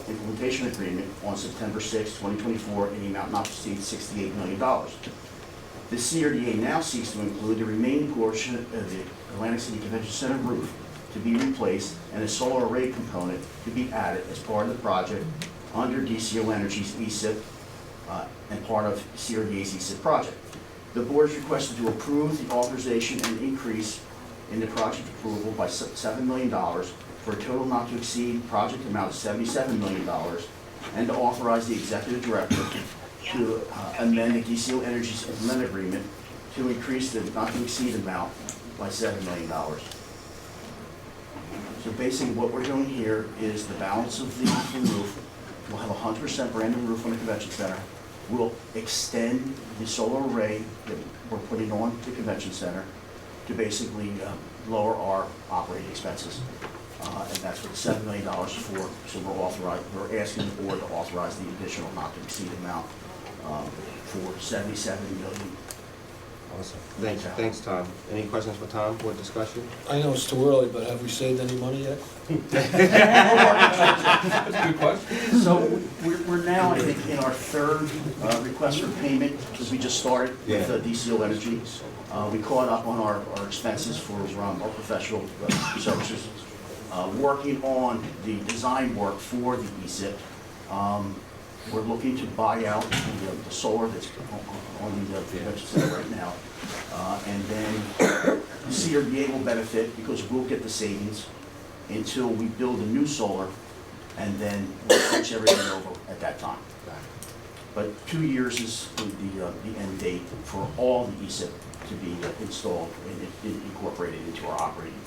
M: implementation agreement on September 6, 2024, in the amount not to exceed $68 million. The CRDA now seeks to include the remaining portion of the Atlantic City Convention Center roof to be replaced and a solar array component to be added as part of the project under DCO Energy's ESIP and part of CRDA's ESIP project. The board is requested to approve the authorization and increase in the project approval by $7 million for a total not to exceed project amount of $77 million, and to authorize the executive director to amend the DCO Energy's implement agreement to increase the not to exceed amount by $7 million. So basically what we're doing here is the balance of the roof. We'll have 100% brand new roof on the convention center. We'll extend the solar array that we're putting on the convention center to basically lower our operating expenses. And that's what the $7 million is for. So we're asking the board to authorize the additional not to exceed amount for $77 million.
A: Awesome. Thanks, Tom. Any questions for Tom, board discussion?
F: I know it's too early, but have we saved any money yet?
A: That's a good question.
M: So we're now, I think, in our third request for payment, because we just started with DCO Energy. We caught up on our expenses for our professional services. Working on the design work for the ESIP. We're looking to buy out the solar that's on the convention center right now. And then CRDA will benefit because we'll get the savings until we build a new solar, and then we'll switch everything over at that time. But 2 years is the end date for all the ESIP to be installed and incorporated into our operating.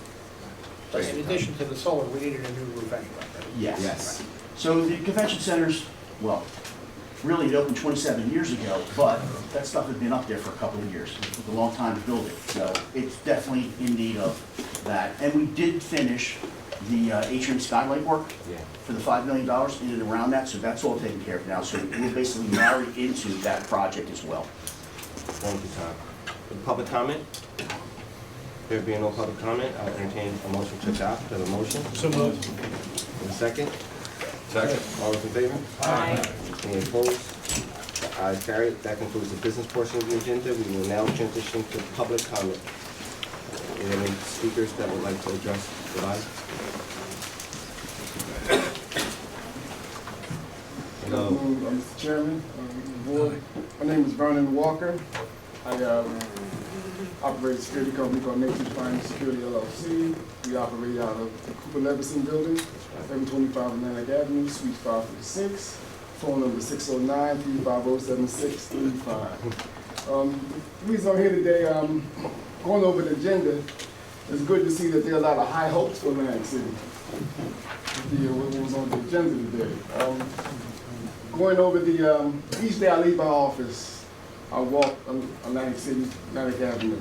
K: But in addition to the solar, we needed a new roof anyway, right?
M: Yes. So the convention centers, well, really it opened 27 years ago, but that stuff had been up there for a couple of years. It took a long time to build it, so it's definitely in need of that. And we did finish the atrium skylight work for the $5 million in and around that, so that's all taken care of now. So we're basically married into that project as well.
A: Thank you, Tom. Public comment? There being no public comment, I'll entertain a motion to adopt. Do I have a motion?
K: So moved.
A: And a second?
L: Second.
A: All those in favor?
D: Aye.
A: Any opposed? The ayes carried. That concludes the business portion of the agenda. We will now transition to public comment. Are there any speakers that would like to address the body? Hello.
T: Mr. Chairman, board. My name is Vernon Walker. I operate a security company called Nature's Finest Security LLC. We operate out of the Cooper Leveson building, 725 Atlantic Avenue, Suite 546. Phone number 609-350-7635. The reason I'm here today, going over the agenda, it's good to see that there are a lot of high hopes for Atlantic City. What was on the agenda today. Going over the, each day I leave my office, I walk on Atlantic City, Atlantic Avenue,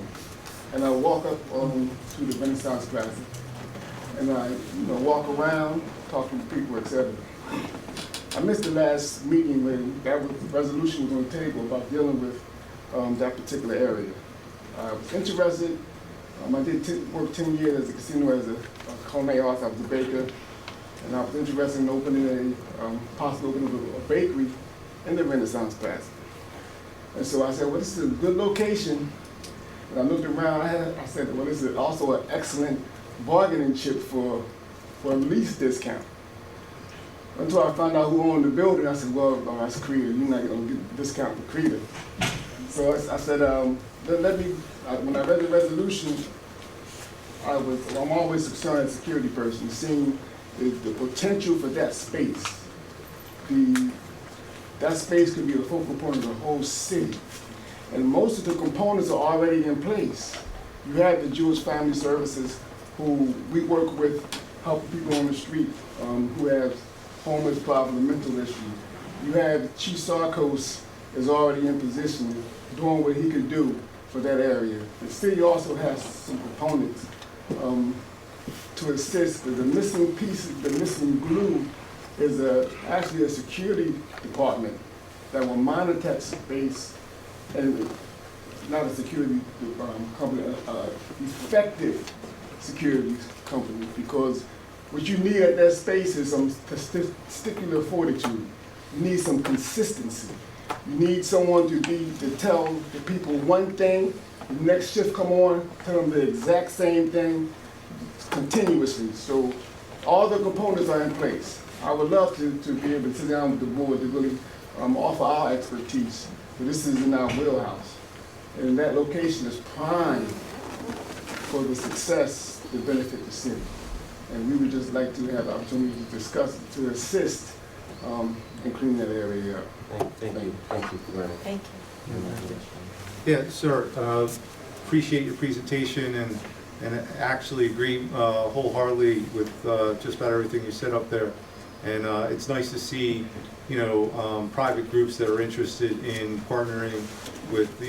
T: and I walk up to the Renaissance Plaza, and I walk around, talking to people, etc. I missed the last meeting when the resolution was on the table about dealing with that particular area. I was interested. I did work 10 years as a casino as a culinary arts. I was a baker, and I was interested in opening possibly opening a bakery in the Renaissance Plaza. And so I said, well, this is a good location. And I looked around, I said, well, this is also an excellent bargaining chip for a lease discount. Until I found out who owned the building, I said, well, that's Creta. You're not going to get a discount for Creta. So I said, when I read the resolution, I'm always concerned as a security person, seeing the potential for that space. That space could be a focal point of the whole city. And most of the components are already in place. You have the Jewish Family Services, who we work with, helping people on the street who have homeless problem, mental issues. You have Chief Sarkos is already in position, doing what he could do for that area. The city also has some components to assist. The missing piece, the missing glue, is actually a security department that will monitor that space and not a security company, effective security company, because what you need at that space is some testicular fortitude. You need some consistency. You need someone to tell the people one thing, the next shift come on, tell them the exact same thing continuously. So all the components are in place. I would love to be able to sit down with the board to really offer our expertise. But this is in our wheelhouse. And that location is prime for the success to benefit the city. And we would just like to have the opportunity to discuss, to assist in cleaning that area up.
A: Thank you. Thank you very much.
D: Thank you.
U: Yeah, sir. Appreciate your presentation and actually agree wholeheartedly with just about everything you said up there. And it's nice to see, private groups that are interested in partnering with,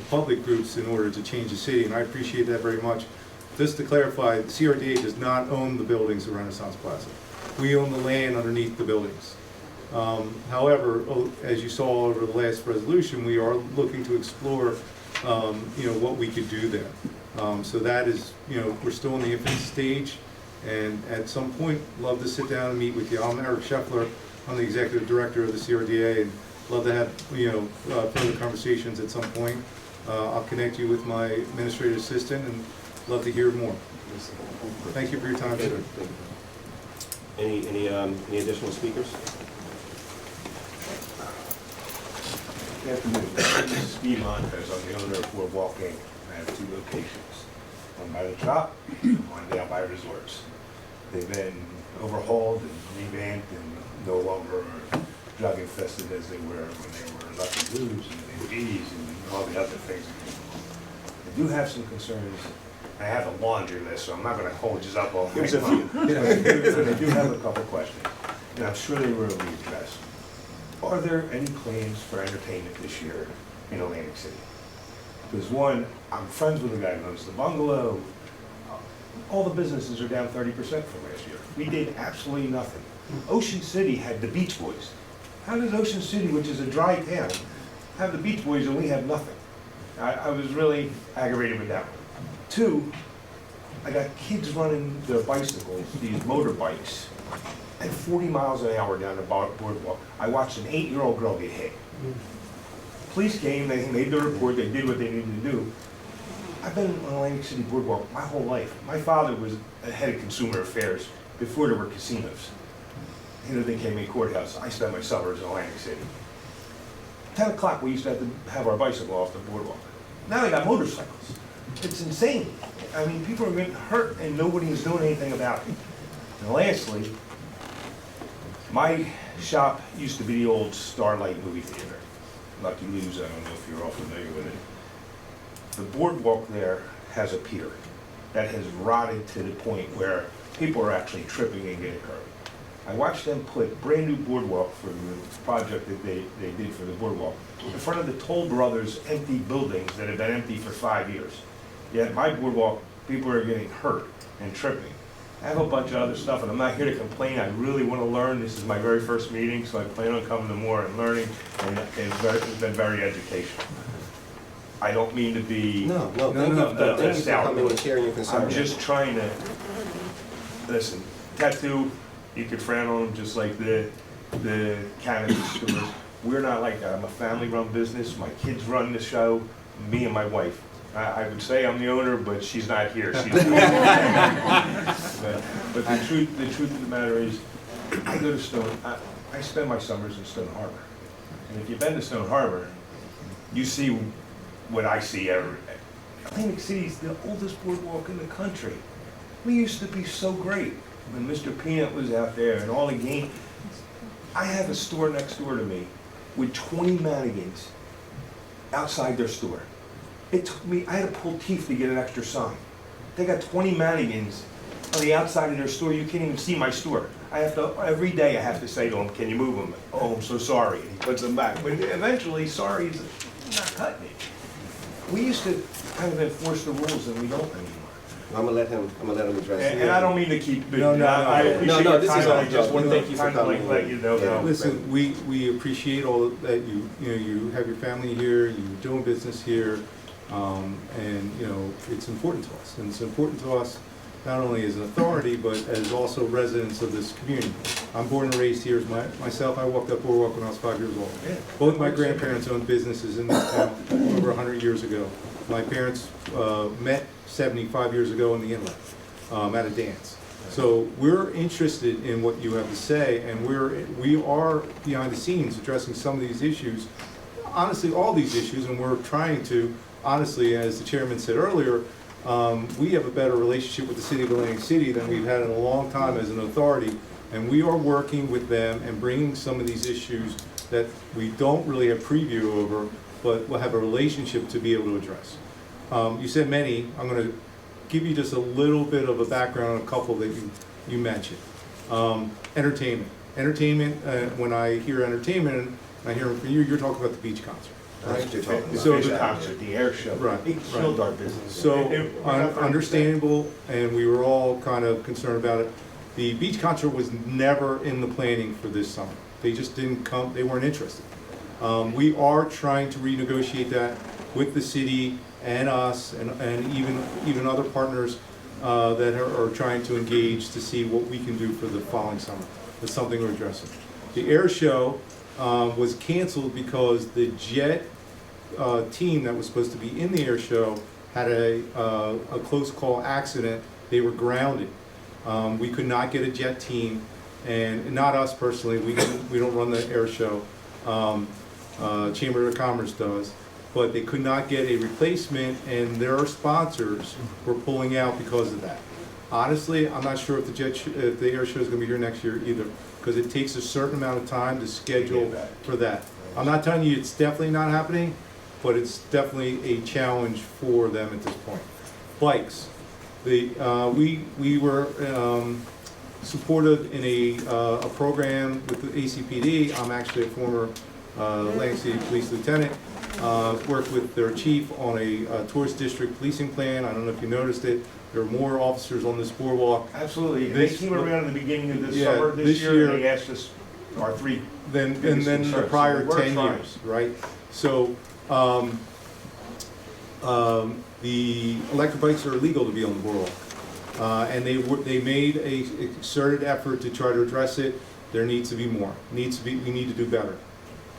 U: public groups in order to change the city. And I appreciate that very much. Just to clarify, the CRDA does not own the buildings of Renaissance Plaza. We own the land underneath the buildings. However, as you saw over the last resolution, we are looking to explore, what we could do there. So that is, we're still in the infant stage, and at some point, love to sit down and meet with you. I'm Eric Scheffler. I'm the executive director of the CRDA, and love to have, further conversations at some point. I'll connect you with my administrative assistant, and love to hear more. Thank you for your time, sir.
A: Any additional speakers?
V: Good afternoon. My name is Steve Montes. I'm the owner of Boardwalk Inc. I have 2 locations, one by the shop, one down by Resorts. They've been overhauled and revamped and no longer drug infested as they were when they were Lucky Blues and ABs and all the other things. I do have some concerns. I have a laundry list, so I'm not going to hold you up all night long. But I do have a couple questions, and I'm sure they will be addressed. Are there any plans for entertainment this year in Atlantic City? Because one, I'm friends with the guy who owns the bungalow. All the businesses are down 30% from last year. We did absolutely nothing. Ocean City had the Beach Boys. How does Ocean City, which is a dry town, have the Beach Boys and we have nothing? I was really aggravated with that one. 2, I got kids running their bicycles, these motorbikes, at 40 miles an hour down the boardwalk. I watched an 8-year-old girl get hit. Police came, they made the report, they did what they needed to do. I've been on Atlantic City Boardwalk my whole life. My father was head of consumer affairs before there were casinos. He lived in Calumet Courthouse. I spent my summers in Atlantic City. 10 o'clock, we used to have our bicycle off the boardwalk. Now they got motorcycles. It's insane. I mean, people are getting hurt and nobody is doing anything about it. And lastly, my shop used to be the old Starlight movie theater. Lucky Lou's, I don't know if you're all familiar with it. The boardwalk there has a pier that has rotted to the point where people are actually tripping and getting hurt. I watched them put brand new boardwalk for the project that they did for the boardwalk in front of the Toll Brothers empty buildings that have been empty for 5 years. Yet my boardwalk, people are getting hurt and tripping. I have a bunch of other stuff, and I'm not here to complain. I really want to learn. This is my very first meeting, so I plan on coming to more and learning, and it's been very educational. I don't mean to be
A: Thank you for coming and sharing your concerns.
V: I'm just trying to, listen, tattoo, you could frown on them just like the cannabis stores. We're not like that. I'm a family-run business. My kids run the show, me and my wife. I would say I'm the owner, but she's not here. She's but the truth of the matter is, I go to I spend my summers in Stone Harbor. And if you've been to Stone Harbor, you see what I see every day. Atlantic City is the oldest boardwalk in the country. We used to be so great when Mr. Peanut was out there and all the game. I have a store next door to me with 20 mannequins outside their store. It took me, I had to pull teeth to get an extra sign. They got 20 mannequins on the outside of their store. You can't even see my store. I have to, every day I have to say to them, can you move them? Oh, I'm so sorry. And he puts them back. But eventually, sorry is not cutting it. We used to kind of enforce the rules and we don't anymore.
A: I'm gonna let him address it.
V: And I don't mean to keep,
U: No, no,
V: I
U: no.
V: appreciate
A: No,
V: your
A: this is
V: time,
A: all
V: I just
A: good.
V: wanted
A: Thank
V: to
A: you for
V: kind of like
A: coming
V: let
A: in.
V: you know.
A: Yeah.
U: Listen, we appreciate all that you have your family here, you're doing business here, and, it's important to us. And it's important to us not only as an authority, but as also residents of this community. I'm born and raised here myself. I walked up Boardwalk when I was 5 years old. Both my grandparents owned businesses in this town over 100 years ago. My parents met 75 years ago in the inlet at a dance. So we're interested in what you have to say, and we are behind the scenes addressing some of these issues, honestly, all these issues, and we're trying to, honestly, as the chairman said earlier, we have a better relationship with the city of Atlantic City than we've had in a long time as an authority, and we are working with them and bringing some of these issues that we don't really have preview over, but we'll have a relationship to be able to address. You said many. I'm going to give you just a little bit of a background on a couple that you mentioned. Entertainment. Entertainment, when I hear entertainment, and I hear from you, you're talking about the beach concert. Right?
V: So the concert, the air show,
U: Right,
V: it killed our business.
U: So,
V: We're not 30%.
U: understandable, and we were all kind of concerned about it. The beach concert was never in the planning for this summer. They just didn't come, they weren't interested. We are trying to renegotiate that with the city and us, and even other partners that are trying to engage to see what we can do for the following summer. That's something we're addressing. The air show was canceled because the jet team that was supposed to be in the air show had a close call accident. They were grounded. We could not get a jet team, and not us personally. We don't run the air show. Chamber of Commerce does, but they could not get a replacement, and their sponsors were pulling out because of that. Honestly, I'm not sure if the air show is going to be here next year either, because it takes a certain amount of time to schedule for that. I'm not telling you it's definitely not happening, but it's definitely a challenge for them at this point. Bikes. We were supported in a program with the ACPD. I'm actually a former Atlantic City Police Lieutenant. Worked with their chief on a tourist district policing plan. I don't know if you noticed it. There are more officers on this boardwalk.
V: Absolutely. They came around at the beginning of the summer this year, and they asked us our three.
U: Then the prior 10 years, right? So the electric bikes are illegal to be on the boardwalk, and they made a concerted effort to try to address it. There needs to be more. We need to do better.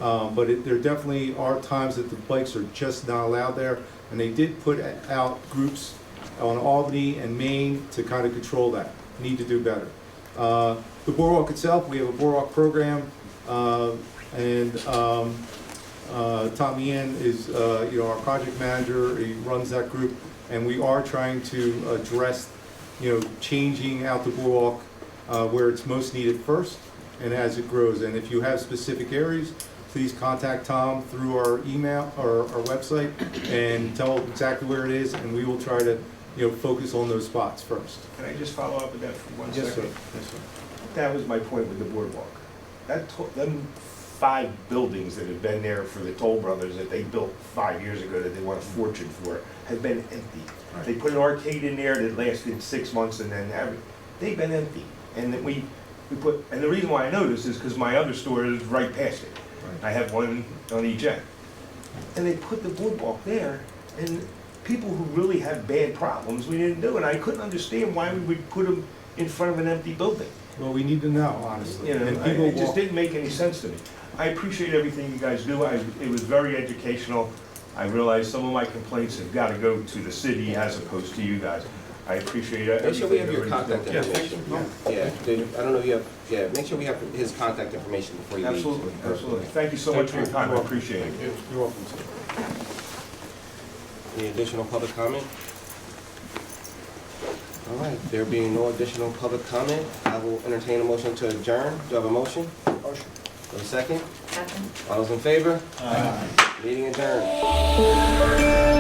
U: But there definitely are times that the bikes are just not allowed there, and they did put out groups on Albany and Maine to kind of control that. Need to do better. The boardwalk itself, we have a boardwalk program, and Tom Ian is our project manager. He runs that group, and we are trying to address changing out the boardwalk where it's most needed first, and as it grows. And if you have specific areas, please contact Tom through our email or our website and tell exactly where it is, and we will try to focus on those spots first.
V: Can I just follow up with that for 1 second?
U: Yes, sir. Yes, sir.
V: That was my point with the boardwalk. Them 5 buildings that have been there for the Toll Brothers that they built 5 years ago that they want a fortune for have been empty.
U: Right.
V: They put an arcade in there that lasted 6 months, and then they've been empty. And then we put, and the reason why I know this is because my other store is right past it.
U: Right.
V: I have one on each end. And they put the boardwalk there, and people who really have bad problems, we didn't do it. I couldn't understand why we would put them in front of an empty building.
U: Well, we need to know, honestly. And
V: It just didn't make any sense to me. I appreciate everything you guys do. It was very educational. I realize some of my complaints have got to go to the city as opposed to you guys. I appreciate it.
A: Make sure we have your contact information. Yeah, I don't know if you have, make sure we have his contact information before you leave.
V: Absolutely, absolutely. Thank you so much for your time. I appreciate it.
U: You're welcome, sir.
A: Any additional public comment? All right, there being no additional public comment, I will entertain a motion to adjourn. Do I have a motion? Motion. Do I have a second?
D: Second.
A: All those in favor? Aye. Meeting adjourned.